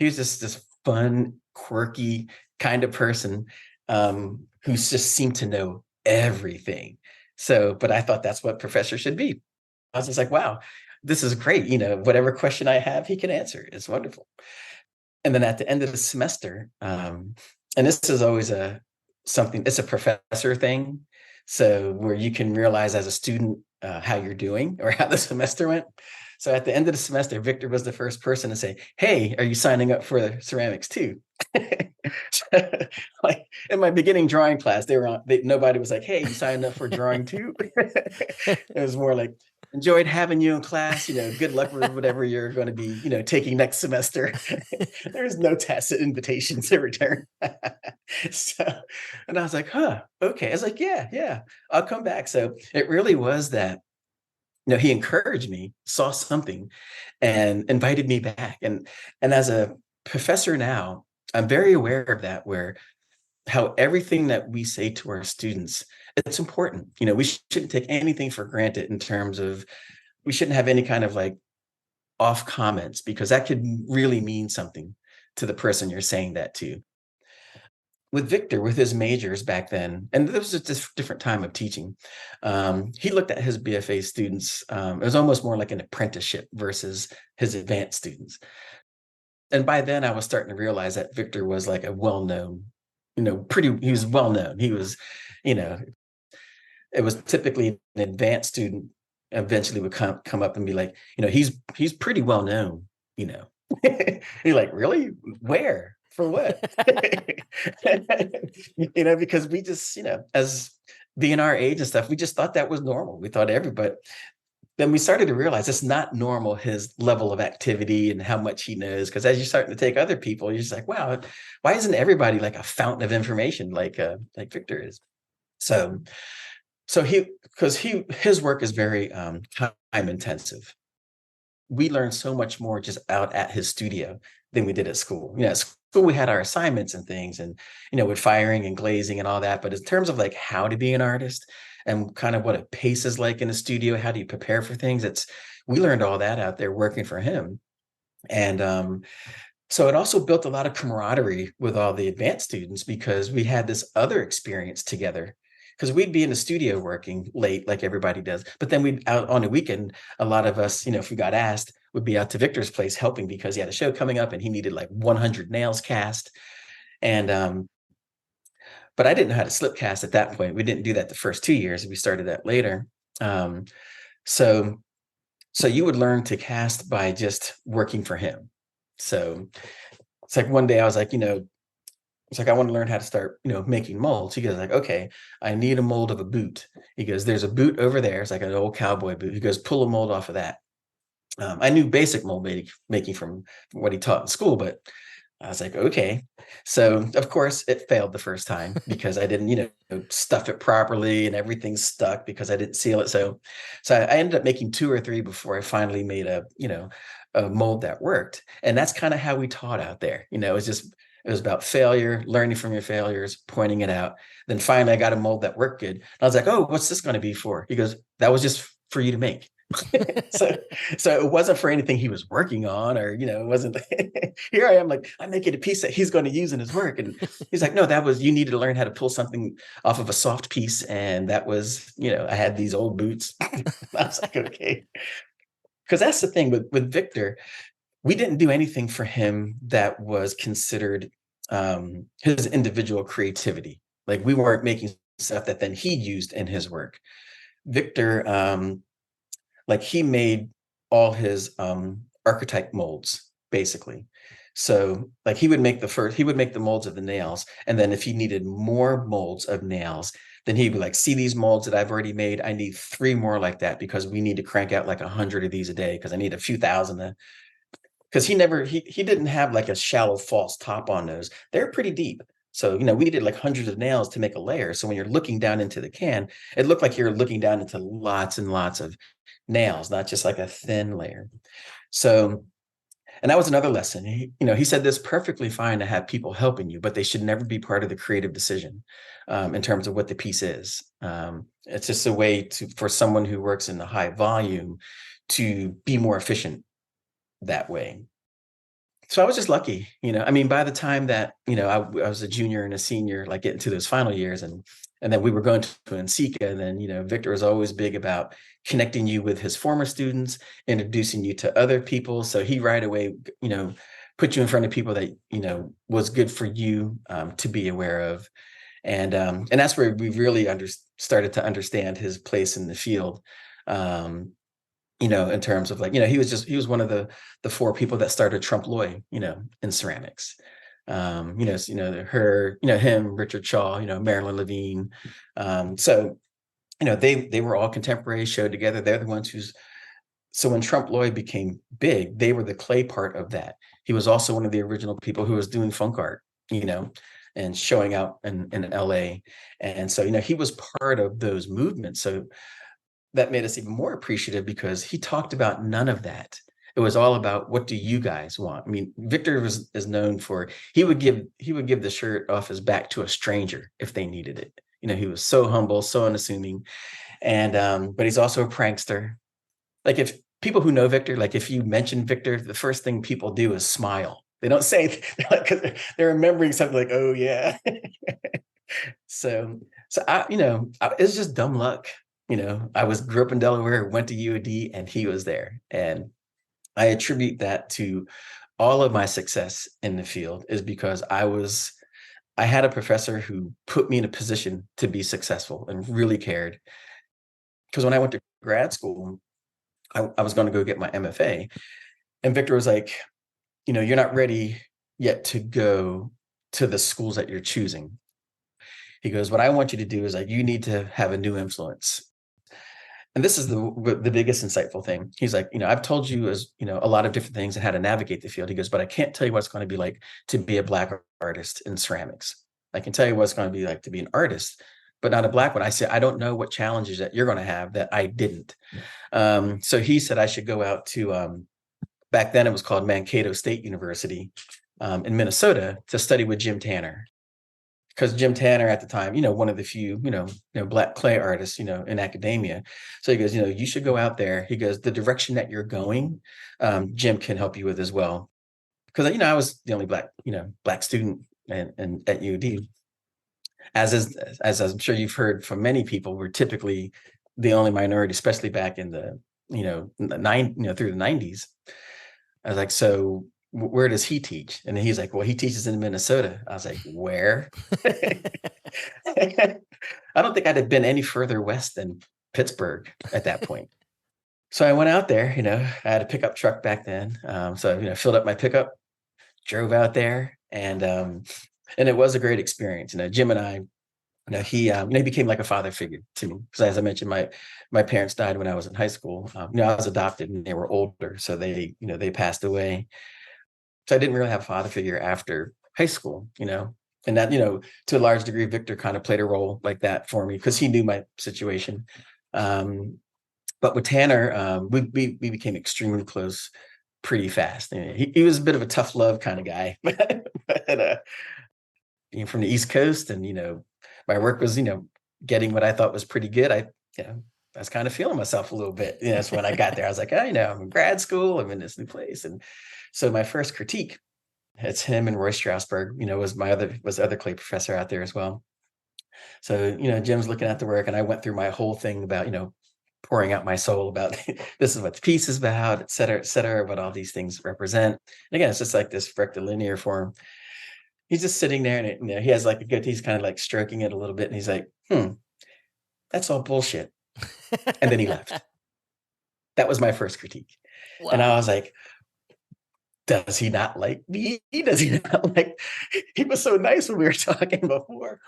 S3: this fun, quirky kind of person, who just seemed to know everything. So, but I thought that's what professors should be. I was just like, wow, this is great. Whatever question I have, he can answer. It's wonderful. And then at the end of the semester, and this is always it's a professor thing. So where you can realize as a student how you're doing or how the semester went. So at the end of the semester, Victor was the first person to say, "Hey, are you signing up for the ceramics too?" Like in my beginning drawing class, nobody was like, "Hey, you signed up for drawing too?" It was more like, "Enjoyed having you in class. Good luck with whatever you're going to be, taking next semester." There's no tacit invitation to return. And I was like, "Huh, okay." I was like, "Yeah, I'll come back." So it really was that. He encouraged me, saw something, and invited me back. And as a professor now, I'm very aware of that, where how everything that we say to our students, it's important. We shouldn't take anything for granted in terms of, we shouldn't have any kind of like off comments, because that could really mean something to the person you're saying that to. With Victor, with his majors back then, and this was a different time of teaching, he looked at his BFA students. It was almost more like an apprenticeship versus his advanced students. And by then I was starting to realize that Victor was like a well-known he was well known. He was, you know, it was typically an advanced student eventually would come up and be like, he's pretty well known, you know. You're like, really? Where? For what? Because we just, as being our age and stuff, we just thought that was normal. We thought everybody. Then we started to realize it's not normal, his level of activity and how much he knows. Because as you're starting to take other people, you're just like, wow, why isn't everybody like a fountain of information like Victor is? So his work is very time intensive. We learned so much more just out at his studio than we did at school. At school we had our assignments and things, and with firing and glazing and all that. But in terms of like how to be an artist and kind of what a pace is like in the studio, how do you prepare for things? We learned all that out there working for him, and so it also built a lot of camaraderie with all the advanced students because we had this other experience together. Because we'd be in the studio working late like everybody does, but then we'd out on the weekend, a lot of us, if we got asked, would be out to Victor's place helping because he had a show coming up and he needed like 100 nails cast. And but I didn't know how to slip cast at that point. We didn't do that the first 2 years. We started that later. So you would learn to cast by just working for him. So it's like one day I was like, it's like, I want to learn how to start, making molds. He goes like, okay, I need a mold of a boot. He goes, there's a boot over there. It's like an old cowboy boot. He goes, pull a mold off of that. I knew basic mold making from what he taught in school, but I was like, okay. So of course it failed the first time because I didn't, stuff it properly and everything stuck because I didn't seal it. So I ended up making 2 or 3 before I finally made a mold that worked. And that's kind of how we taught out there. It was about failure, learning from your failures, pointing it out. Then finally I got a mold that worked good. I was like, oh, what's this going to be for? He goes, that was just for you to make. so it wasn't for anything he was working on, or it wasn't. Here I am, like, I'm making a piece that he's going to use in his work, and he's like, no, that was, you needed to learn how to pull something off of a soft piece, and that was, I had these old boots. I was like, okay, because that's the thing with Victor. We didn't do anything for him that was considered his individual creativity. Like, we weren't making stuff that then he used in his work. Victor, like, he made all his archetype molds, basically. So like he would make the molds of the nails. And then if he needed more molds of nails, then he'd be like, see these molds that I've already made? I need 3 more like that because we need to crank out like 100 of these a day because I need a few thousand. Because he didn't have like a shallow false top on those. They're pretty deep. So, we did like hundreds of nails to make a layer. So when you're looking down into the can, it looked like you're looking down into lots and lots of nails, not just like a thin layer. So, and that was another lesson. He said this perfectly fine to have people helping you, but they should never be part of the creative decision in terms of what the piece is. It's just a way for someone who works in the high volume to be more efficient that way. So I was just lucky, by the time that, I was a junior and a senior, like getting to those final years, and then we were going to NCECA, and then, Victor was always big about connecting you with his former students, introducing you to other people. So he right away, put you in front of people that, was good for you to be aware of. And that's where we really started to understand his place in the field. In terms of like, he was one of the 4 people that started Trump Loy, in ceramics. Him, Richard Shaw, Marilyn Levine. So, they were all contemporaries, showed together. They're the ones so when Trump Loy became big, they were the clay part of that. He was also one of the original people who was doing funk art, and showing out in LA. And so, he was part of those movements. So that made us even more appreciative because he talked about none of that. It was all about, what do you guys want? Victor is known for, he would give the shirt off his back to a stranger if they needed it. He was so humble, so unassuming. And, but he's also a prankster. Like, if people who know Victor, like if you mention Victor, the first thing people do is smile. They don't say, they're remembering something like, oh yeah. So it's just dumb luck. I grew up in Delaware, went to UAD, and he was there. And I attribute that to all of my success in the field is because I was I had a professor who put me in a position to be successful and really cared. Because when I went to grad school, I was going to go get my MFA. And Victor was like, you're not ready yet to go to the schools that you're choosing. He goes, what I want you to do is like, you need to have a new influence. And this is the biggest insightful thing. He's like, I've told you a lot of different things and how to navigate the field. He goes, but I can't tell you what it's going to be like to be a Black artist in ceramics. I can tell you what it's going to be like to be an artist, but not a Black one. I said, I don't know what challenges that you're going to have that I didn't. So he said I should go out to, back then it was called Mankato State University in Minnesota to study with Jim Tanner. Because Jim Tanner at the time, one of the few, Black clay artists, in academia. So he goes, you should go out there. He goes, the direction that you're going, Jim can help you with as well. Because, I was the only Black student and at UD. As I'm sure you've heard from many people, we're typically the only minority, especially back in the, through the 90s. I was like, so where does he teach? And he's like, well, he teaches in Minnesota. I was like, where? I don't think I'd have been any further west than Pittsburgh at that point. So I went out there, I had a pickup truck back then. So, filled up my pickup, drove out there, and it was a great experience. Jim and I, he became like a father figure to me. Because as I mentioned, my parents died when I was in high school. I was adopted and they were older. So they passed away. So I didn't really have a father figure after high school, and that, to a large degree, Victor kind of played a role like that for me because he knew my situation. But with Tanner, we became extremely close pretty fast. He was a bit of a tough love kind of guy, but from the East Coast, and my work was getting what I thought was pretty good. I was kind of feeling myself a little bit. That's when I got there. I was like, I'm in grad school. I'm in this new place, and so my first critique, it's him and Roy Strasberg. Was other clay professor out there as well. So Jim's looking at the work, and I went through my whole thing about pouring out my soul about this is what the piece is about, et cetera, what all these things represent. And again, it's just like this rectilinear form. He's just sitting there, and he has like he's kind of like stroking it a little bit, and he's like, that's all bullshit. And then he left. That was my first critique. Wow. And I was like, does he not like me? Does he not like? He was so nice when we were talking before.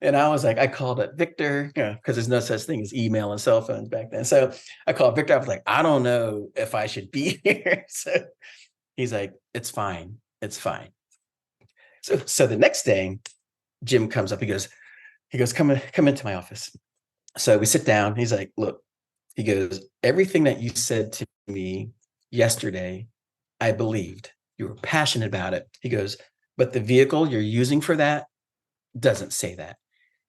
S3: And I was like, I called it Victor, because there's no such thing as email and cell phones back then. So I called Victor. I was like, I don't know if I should be here. So he's like, it's fine. It's fine. So the next day, Jim comes up. He goes, come into my office. So we sit down. He's like, look, he goes, everything that you said to me yesterday, I believed. You were passionate about it. He goes, but the vehicle you're using for that doesn't say that.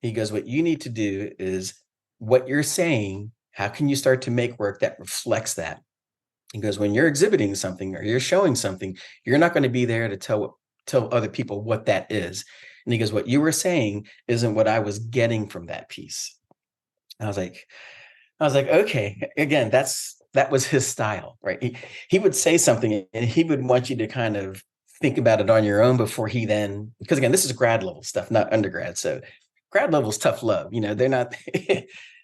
S3: He goes, what you need to do is what you're saying, how can you start to make work that reflects that? He goes, when you're exhibiting something or you're showing something, you're not going to be there to tell other people what that is. And he goes, what you were saying isn't what I was getting from that piece. I was like, okay, again, that was his style, right? He would say something and he would want you to kind of think about it on your own before he then, because again, this is grad level stuff, not undergrad. So grad level is tough love. They're not,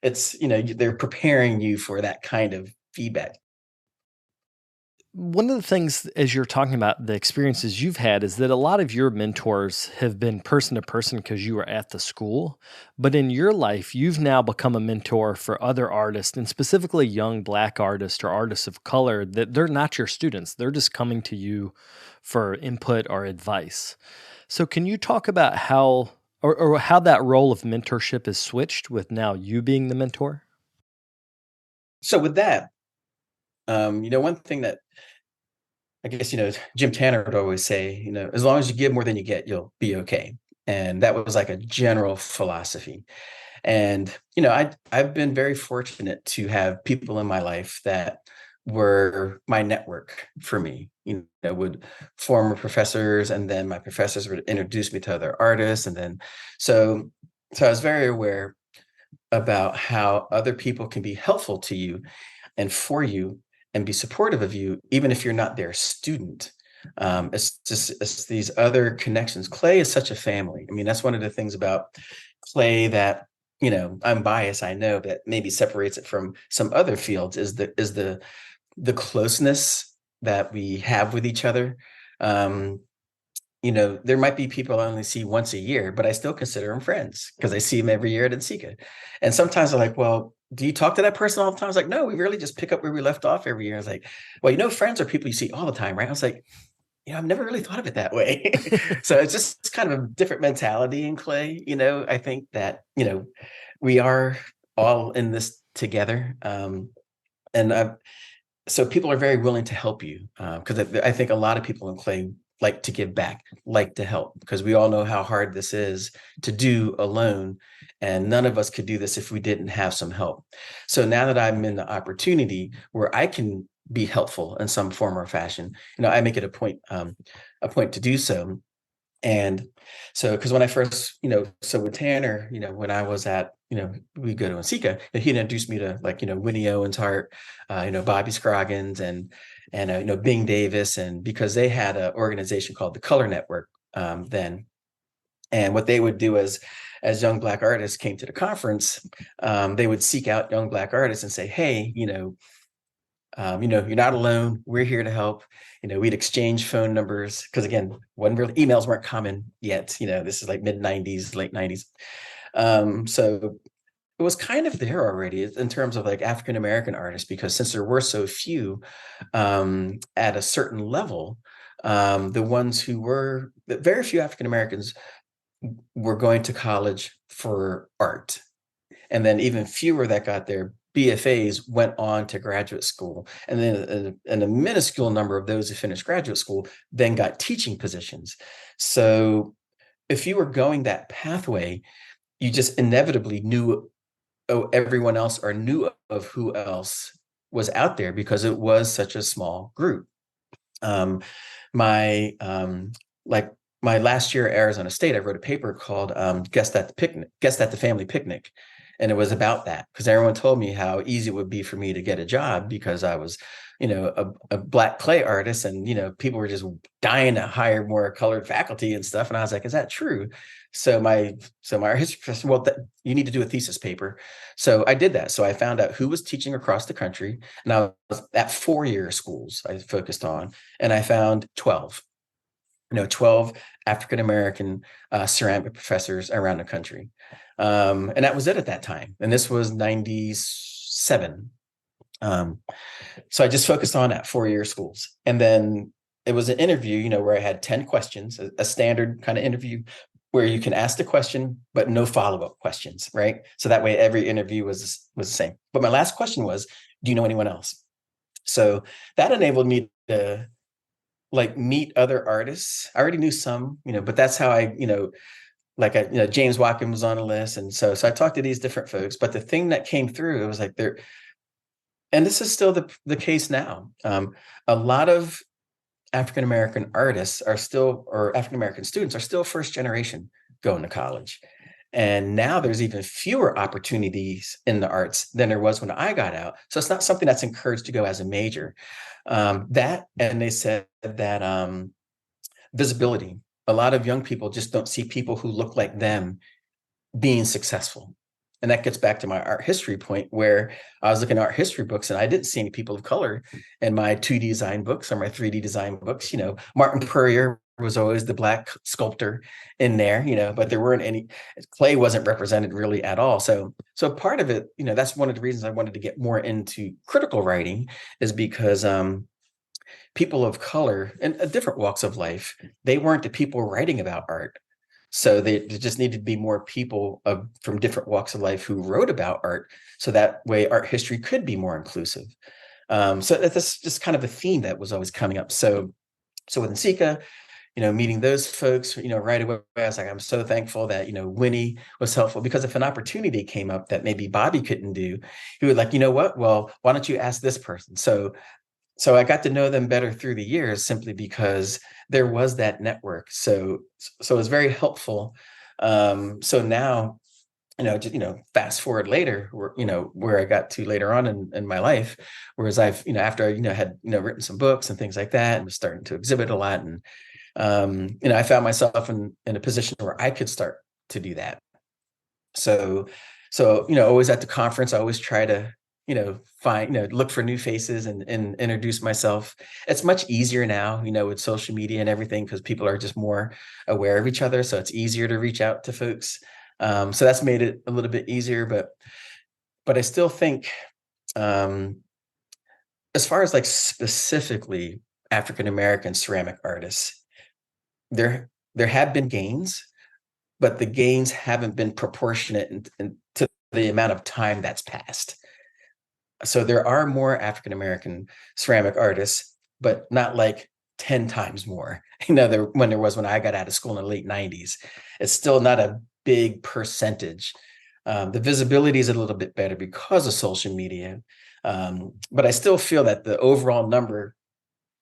S3: it's, they're preparing you for that kind of feedback.
S2: One of the things, as you're talking about the experiences you've had, is that a lot of your mentors have been person to person because you were at the school. But in your life, you've now become a mentor for other artists, and specifically young Black artists or artists of color, that they're not your students. They're just coming to you for input or advice. So can you talk about how that role of mentorship is switched with now you being the mentor?
S3: So with that, one thing that I guess, Jim Tanner would always say, as long as you give more than you get, you'll be okay. And that was like a general philosophy. And, I've been very fortunate to have people in my life that were my network for me, would former professors, and then my professors would introduce me to other artists. And then, so I was very aware about how other people can be helpful to you and for you and be supportive of you, even if you're not their student. It's these other connections. Clay is such a family. I mean, that's one of the things about clay that, I'm biased. I know that maybe separates it from some other fields is the closeness that we have with each other. There might be people I only see once a year, but I still consider them friends because I see them every year at NCECA. And sometimes they're like, well, do you talk to that person all the time? I was like, no, we really just pick up where we left off every year. I was like, well, friends are people you see all the time, right? I was like, I've never really thought of it that way. So it's kind of a different mentality in clay. I think that, we are all in this together. And so people are very willing to help you because I think a lot of people in clay like to give back, like to help, because we all know how hard this is to do alone. And none of us could do this if we didn't have some help. So now that I'm in the opportunity where I can be helpful in some form or fashion, I make it a point to do so. And so, because when I first, so with Tanner, when I was at, we go to NCECA, and he introduced me to Winnie Owens Hart, Bobby Scroggins and Bing Davis. And because they had an organization called the Color Network then. And what they would do as young Black artists came to the conference, they would seek out young Black artists and say, hey, you're not alone. We're here to help. We'd exchange phone numbers because, again, emails weren't common yet. This is like mid 90s, late 90s. So it was kind of there already in terms of like African-American artists, because since there were so few at a certain level, the ones who were very few African-Americans were going to college for art. And then even fewer that got their BFAs went on to graduate school. And then a minuscule number of those who finished graduate school then got teaching positions. So if you were going that pathway, you just inevitably knew everyone else or knew of who else was out there because it was such a small group. My last year at Arizona State, I wrote a paper called Guest at the Family Picnic. And it was about that because everyone told me how easy it would be for me to get a job because I was, a Black clay artist, and, people were just dying to hire more colored faculty and stuff. And I was like, is that true? So my art history professor, well, you need to do a thesis paper. So I did that. So I found out who was teaching across the country. And I was at 4-year schools I focused on, and I found 12 African-American ceramic professors around the country. And that was it at that time. And this was 97. So I just focused on at 4-year schools. And then it was an interview, where I had 10 questions, a standard kind of interview where you can ask the question, but no follow-up questions, right? So that way every interview was the same. But my last question was, do you know anyone else? So that enabled me to meet other artists. I already knew some, but that's how I, James Watkins was on a list. And so I talked to these different folks, but the thing that came through, it was like and this is still the case now. A lot of African-American artists or African-American students are still first generation going to college. And now there's even fewer opportunities in the arts than there was when I got out. So it's not something that's encouraged to go as a major. And they said that visibility, a lot of young people just don't see people who look like them being successful. And that gets back to my art history point, where I was looking at art history books and I didn't see any people of color in my 2D design books or my 3D design books. Martin Purrier was always the Black sculptor in there, but there weren't any. Clay wasn't represented really at all. So part of it, that's one of the reasons I wanted to get more into critical writing, is because people of color and different walks of life, they weren't the people writing about art. So there just needed to be more people from different walks of life who wrote about art, so that way art history could be more inclusive. So that's just kind of a theme that was always coming up. So with NCECA, meeting those folks, right away, I was like, I'm so thankful that, Winnie was helpful, because if an opportunity came up that maybe Bobby couldn't do, he would like, you know what, well, why don't you ask this person? So I got to know them better through the years, simply because there was that network. So it was very helpful. So now fast forward later, where I got to later on in my life, whereas I've, after I, had, written some books and things like that, and was starting to exhibit a lot. And, I found myself in a position where I could start to do that. So, always at the conference, I always try to, find, look for new faces and introduce myself. It's much easier now, with social media and everything, because people are just more aware of each other. So it's easier to reach out to folks. So that's made it a little bit easier, but I still think, as far as like specifically African American ceramic artists, there have been gains, but the gains haven't been proportionate to the amount of time that's passed. So there are more African American ceramic artists, but not like 10 times more. When I got out of school in the late 90s, it's still not a big percentage. The visibility is a little bit better because of social media. But I still feel that the overall number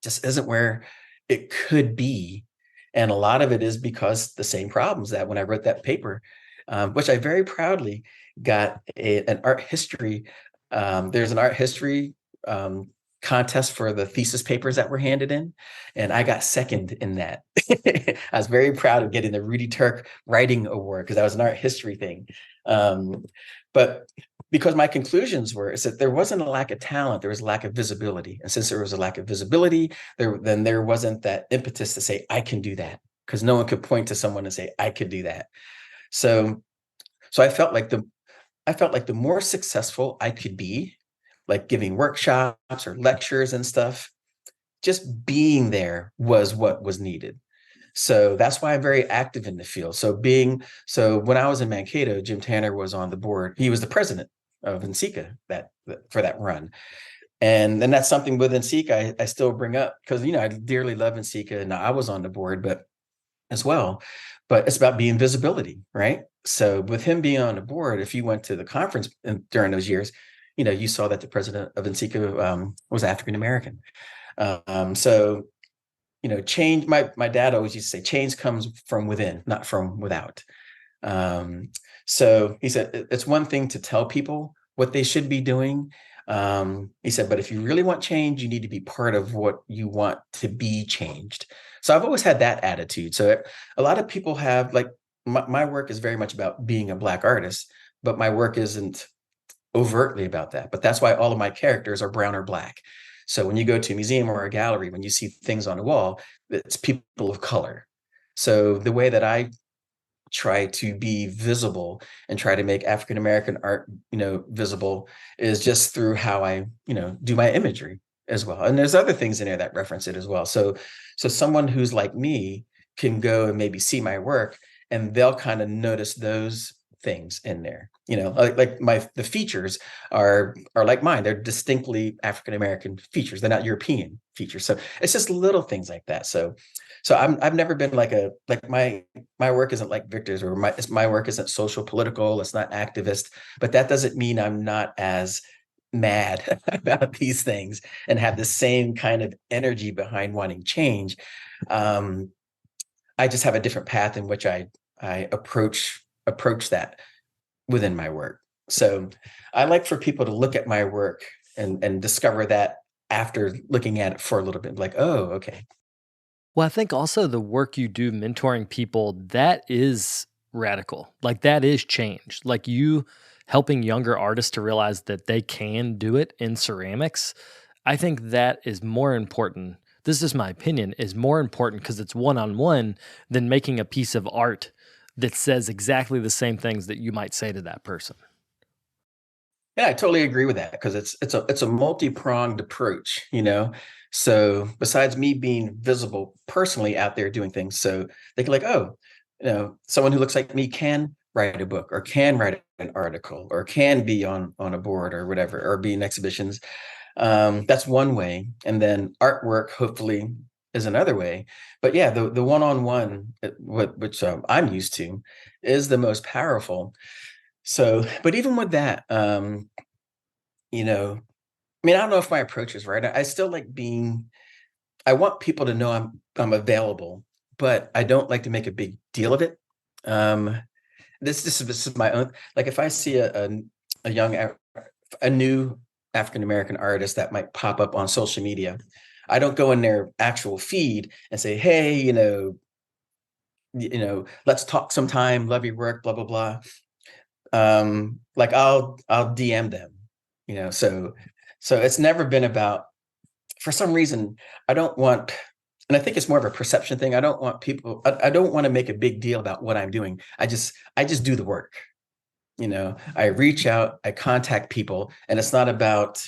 S3: just isn't where it could be. And a lot of it is because the same problems that when I wrote that paper, which I very proudly got an art history. There's an art history contest for the thesis papers that were handed in, and I got second in that. I was very proud of getting the Rudy Turk Writing Award because that was an art history thing. But because my conclusions were is that there wasn't a lack of talent, there was a lack of visibility. And since there was a lack of visibility, then there wasn't that impetus to say, I can do that, because no one could point to someone and say, I could do that. So I felt like the more successful I could be, like giving workshops or lectures and stuff, just being there was what was needed. So that's why I'm very active in the field. So when I was in Mankato, Jim Tanner was on the board. He was the president of NCECA for that run. And then that's something with NCECA I still bring up because, I dearly love NCECA and I was on the board, but it's about being visibility, right? So with him being on the board, if you went to the conference during those years, you saw that the president of NCECA was African American. So change. My dad always used to say, change comes from within, not from without. So he said it's one thing to tell people what they should be doing. He said, but if you really want change, you need to be part of what you want to be changed. So I've always had that attitude. So a lot of people have like my work is very much about being a Black artist, but my work isn't overtly about that. But that's why all of my characters are brown or Black. So when you go to a museum or a gallery, when you see things on the wall, it's people of color. So the way that I try to be visible and try to make African American art, visible is just through how I, do my imagery as well. And there's other things in there that reference it as well. So someone who's like me can go and maybe see my work and they'll kind of notice those things in there. The features are like mine. They're distinctly African American features. They're not European features. So it's just little things like that. So I've never been like my work isn't like Victor's, or my work isn't social political. It's not activist, but that doesn't mean I'm not as mad about these things and have the same kind of energy behind wanting change. I just have a different path in which I approach that within my work. So I like for people to look at my work and discover that after looking at it for a little bit, like, oh, okay.
S2: Well, I think also the work you do mentoring people, that is radical. Like that is change. Like you helping younger artists to realize that they can do it in ceramics. I think that is more important. This is my opinion, is more important because it's one-on-one than making a piece of art that says exactly the same things that you might say to that person.
S3: Yeah, I totally agree with that because it's a multi-pronged approach, So besides me being visible personally out there doing things, so they can like, oh, someone who looks like me can write a book or can write an article or can be on a board or whatever, or be in exhibitions. That's one way. And then artwork, hopefully, is another way. But yeah, the one-on-one, which I'm used to, is the most powerful. So, but even with that, I don't know if my approach is right. I still like I want people to know I'm available, but I don't like to make a big deal of it. this is my own, like if I see a young, a new African American artist that might pop up on social media, I don't go in their actual feed and say, hey, let's talk sometime, love your work, blah, blah, blah. Like I'll DM them, so it's never been about, for some reason, I don't want, and I think it's more of a perception thing. I don't want people, I don't want to make a big deal about what I'm doing. I just do the work. I reach out, I contact people, and it's not about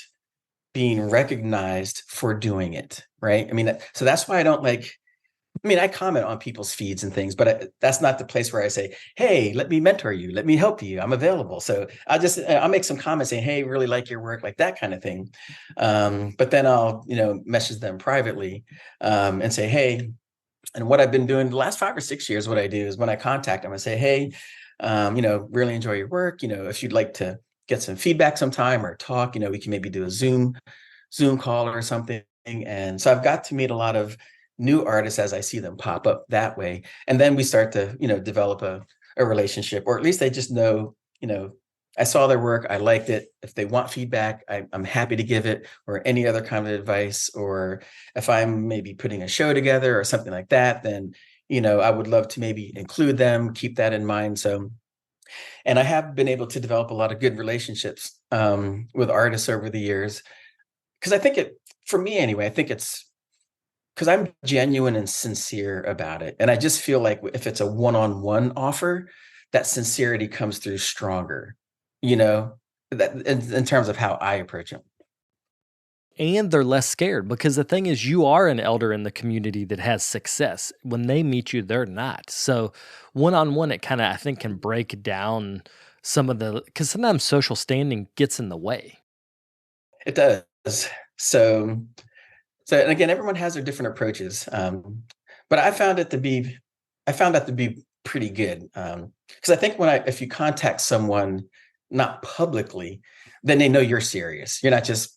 S3: being recognized for doing it. Right. I mean, so that's why I don't like, I comment on people's feeds and things, but that's not the place where I say, hey, let me mentor you. Let me help you. I'm available. So I'll make some comments saying, hey, really like your work, like that kind of thing. But then I'll, message them privately and say, hey, and what I've been doing the last 5 or 6 years, what I do is when I contact them, I say, hey, really enjoy your work. If you'd like to get some feedback sometime or talk, we can maybe do a Zoom call or something. And so I've got to meet a lot of new artists as I see them pop up that way. And then we start to, develop a relationship, or at least they just know, I saw their work, I liked it. If they want feedback, I'm happy to give it, or any other kind of advice. Or if I'm maybe putting a show together or something like that, then, I would love to maybe include them, keep that in mind. So, and I have been able to develop a lot of good relationships with artists over the years. Because I think for me anyway, I think it's, because I'm genuine and sincere about it. And I just feel like if it's a one-on-one offer, that sincerity comes through stronger, that in terms of how I approach it.
S2: And they're less scared, because the thing is, you are an elder in the community that has success. When they meet you, they're not. So one-on-one, it kind of, I think, can break down some of because sometimes social standing gets in the way.
S3: It does. So, and again, everyone has their different approaches. But I found that to be pretty good. Because I think if you contact someone not publicly, then they know you're serious. You're not just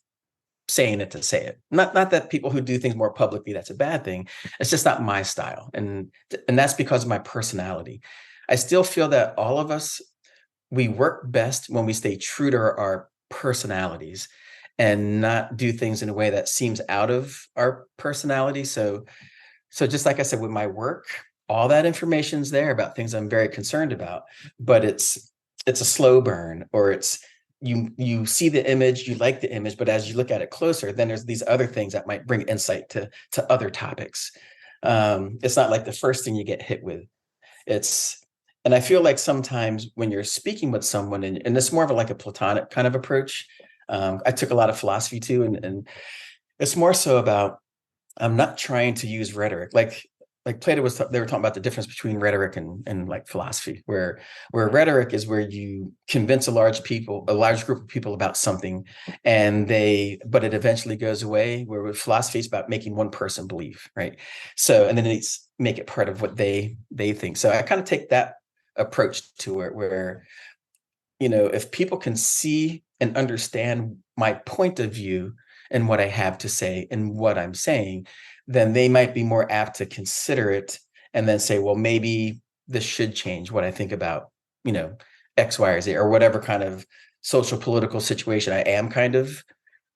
S3: saying it to say it. Not that people who do things more publicly, that's a bad thing. It's just not my style. And that's because of my personality. I still feel that all of us, we work best when we stay true to our personalities and not do things in a way that seems out of our personality. So just like I said, with my work, all that information's there about things I'm very concerned about, but it's a slow burn, or it's you see the image, you like the image, but as you look at it closer, then there's these other things that might bring insight to other topics. It's not like the first thing you get hit with. And I feel like sometimes when you're speaking with someone, and it's more of like a platonic kind of approach. I took a lot of philosophy too, and it's more so about, I'm not trying to use rhetoric. Like Plato they were talking about the difference between rhetoric and like philosophy, where rhetoric is where you convince a large group of people about something, but it eventually goes away. Where with philosophy, it's about making one person believe, right? So, and then it's make it part of what they think. So I kind of take that approach to it, where, if people can see and understand my point of view and what I have to say and what I'm saying, then they might be more apt to consider it and then say, well, maybe this should change what I think about, X, Y, or Z, or whatever kind of social political situation I am kind of.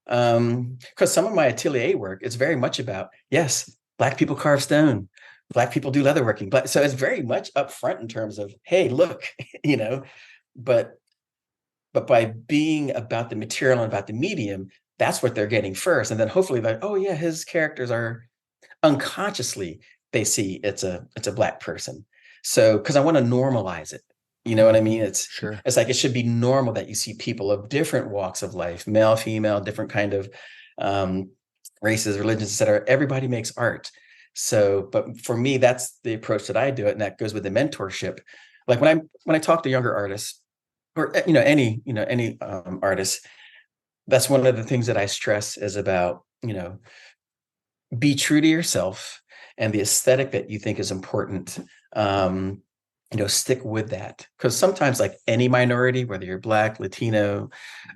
S3: Because some of my atelier work is very much about, yes, Black people carve stone, Black people do leatherworking. So it's very much upfront in terms of, hey, look, but by being about the material and about the medium, that's what they're getting first. And then hopefully like, oh yeah, his characters are unconsciously, they see it's a Black person. So, because I want to normalize it. You know what I mean? It's like, it should be normal that you see people of different walks of life, male, female, different kind of races, religions, etc. Everybody makes art. So, but for me, that's the approach that I do it. And that goes with the mentorship. Like when I talk to younger artists, or any artist, that's one of the things that I stress is about, be true to yourself and the aesthetic that you think is important. Stick with that, because sometimes, like any minority, whether you're Black, Latino,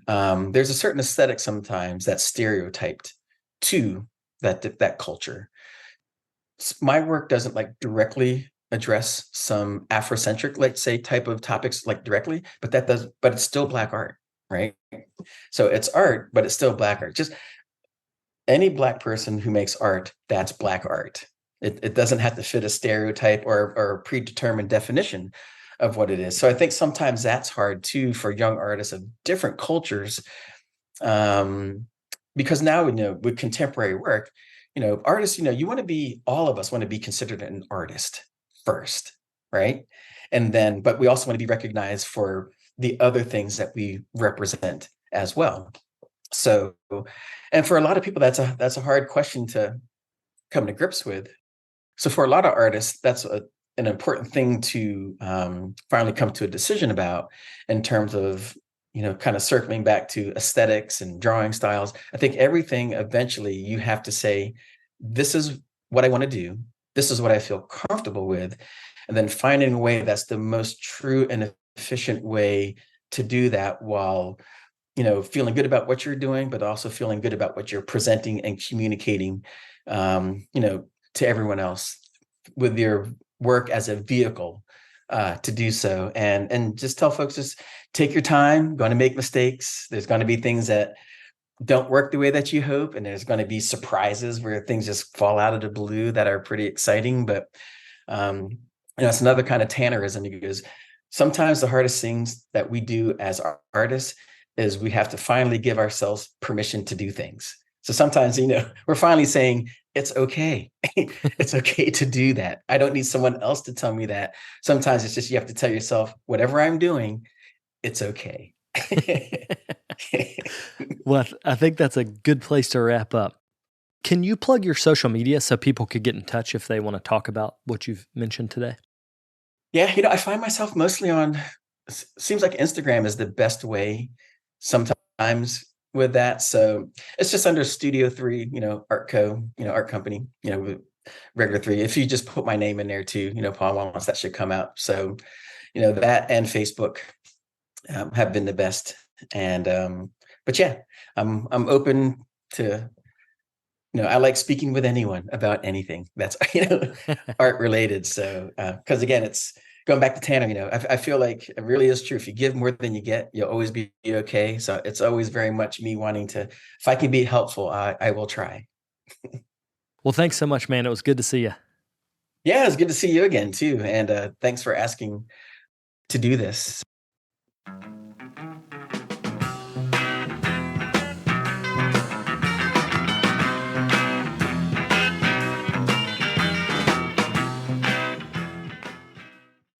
S3: there's a certain aesthetic sometimes that's stereotyped to that culture. My work doesn't like directly address some Afrocentric, let's say, type of topics like directly, but it's still Black art, right? So it's art, but it's still Black art. Just any Black person who makes art, that's Black art. It doesn't have to fit a stereotype or a predetermined definition of what it is. So I think sometimes that's hard too for young artists of different cultures, because now, with contemporary work, artists, all of us want to be considered an artist first, right? And then, but we also want to be recognized for the other things that we represent as well. So, and for a lot of people, that's a hard question to come to grips with. So for a lot of artists, that's an important thing to finally come to a decision about, in terms of, kind of circling back to aesthetics and drawing styles. I think everything, eventually you have to say, this is what I want to do. This is what I feel comfortable with. And then finding a way that's the most true and efficient way to do that, while feeling good about what you're doing, but also feeling good about what you're presenting and communicating, to everyone else, with your work as a vehicle to do so. And just tell folks, just take your time. Going to make mistakes. There's going to be things that don't work the way that you hope, and there's going to be surprises where things just fall out of the blue that are pretty exciting. But it's another kind of Tannerism, because sometimes the hardest things that we do as artists is we have to finally give ourselves permission to do things. So sometimes, we're finally saying, it's okay. It's okay to do that. I don't need someone else to tell me that. Sometimes it's just, you have to tell yourself, whatever I'm doing, it's okay.
S2: Well, I think that's a good place to wrap up. Can you plug your social media so people could get in touch if they want to talk about what you've mentioned today?
S3: Yeah, I find myself mostly on, seems like Instagram is the best way sometimes with that. So it's just under Studio 3, Art Co, art company, with regular 3. If you just put my name in there too, Paul Wandless, that should come out. So, that and Facebook have been the best. And, but yeah, I'm open to, I like speaking with anyone about anything that's, art related. So, cause again, it's going back to Tanner, I feel like it really is true. If you give more than you get, you'll always be okay. So it's always very much me wanting to, if I can be helpful, I will try.
S2: Well, thanks so much, man. It was good to see you.
S3: Yeah, it's good to see you again too. And thanks for asking to do this.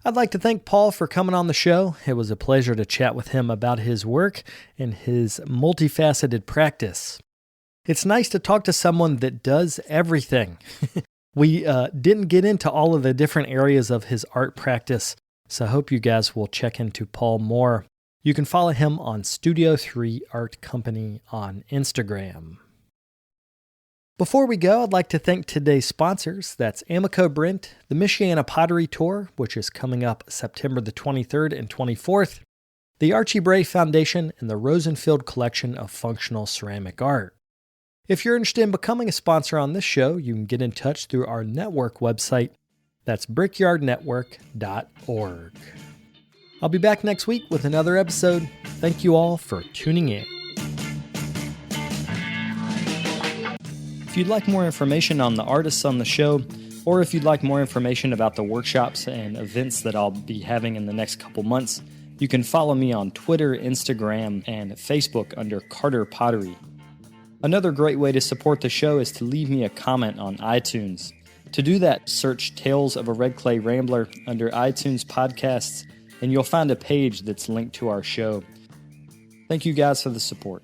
S2: I'd like to thank Paul for coming on the show. It was a pleasure to chat with him about his work and his multifaceted practice. It's nice to talk to someone that does everything. We didn't get into all of the different areas of his art practice, so I hope you guys will check into Paul more. You can follow him on Studio 3 Art Company on Instagram. Before we go, I'd like to thank today's sponsors. That's Amico Brent, the Michiana Pottery Tour, which is coming up September the 23rd and 24th, the Archie Bray Foundation, and the Rosenfield Collection of Functional Ceramic Art. If you're interested in becoming a sponsor on this show, you can get in touch through our network website. That's brickyardnetwork.org. I'll be back next week with another episode. Thank you all for tuning in. If you'd like more information on the artists on the show, or if you'd like more information about the workshops and events that I'll be having in the next couple months, you can follow me on Twitter, Instagram, and Facebook under Carter Pottery. Another great way to support the show is to leave me a comment on iTunes. To do that, search Tales of a Red Clay Rambler under iTunes Podcasts, and you'll find a page that's linked to our show. Thank you guys for the support.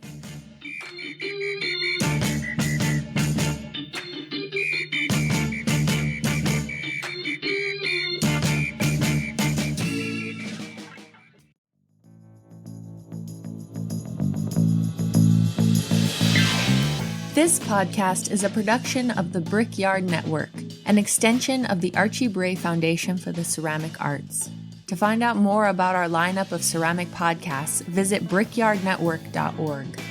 S5: This podcast is a production of the Brickyard Network, an extension of the Archie Bray Foundation for the Ceramic Arts. To find out more about our lineup of ceramic podcasts, visit brickyardnetwork.org.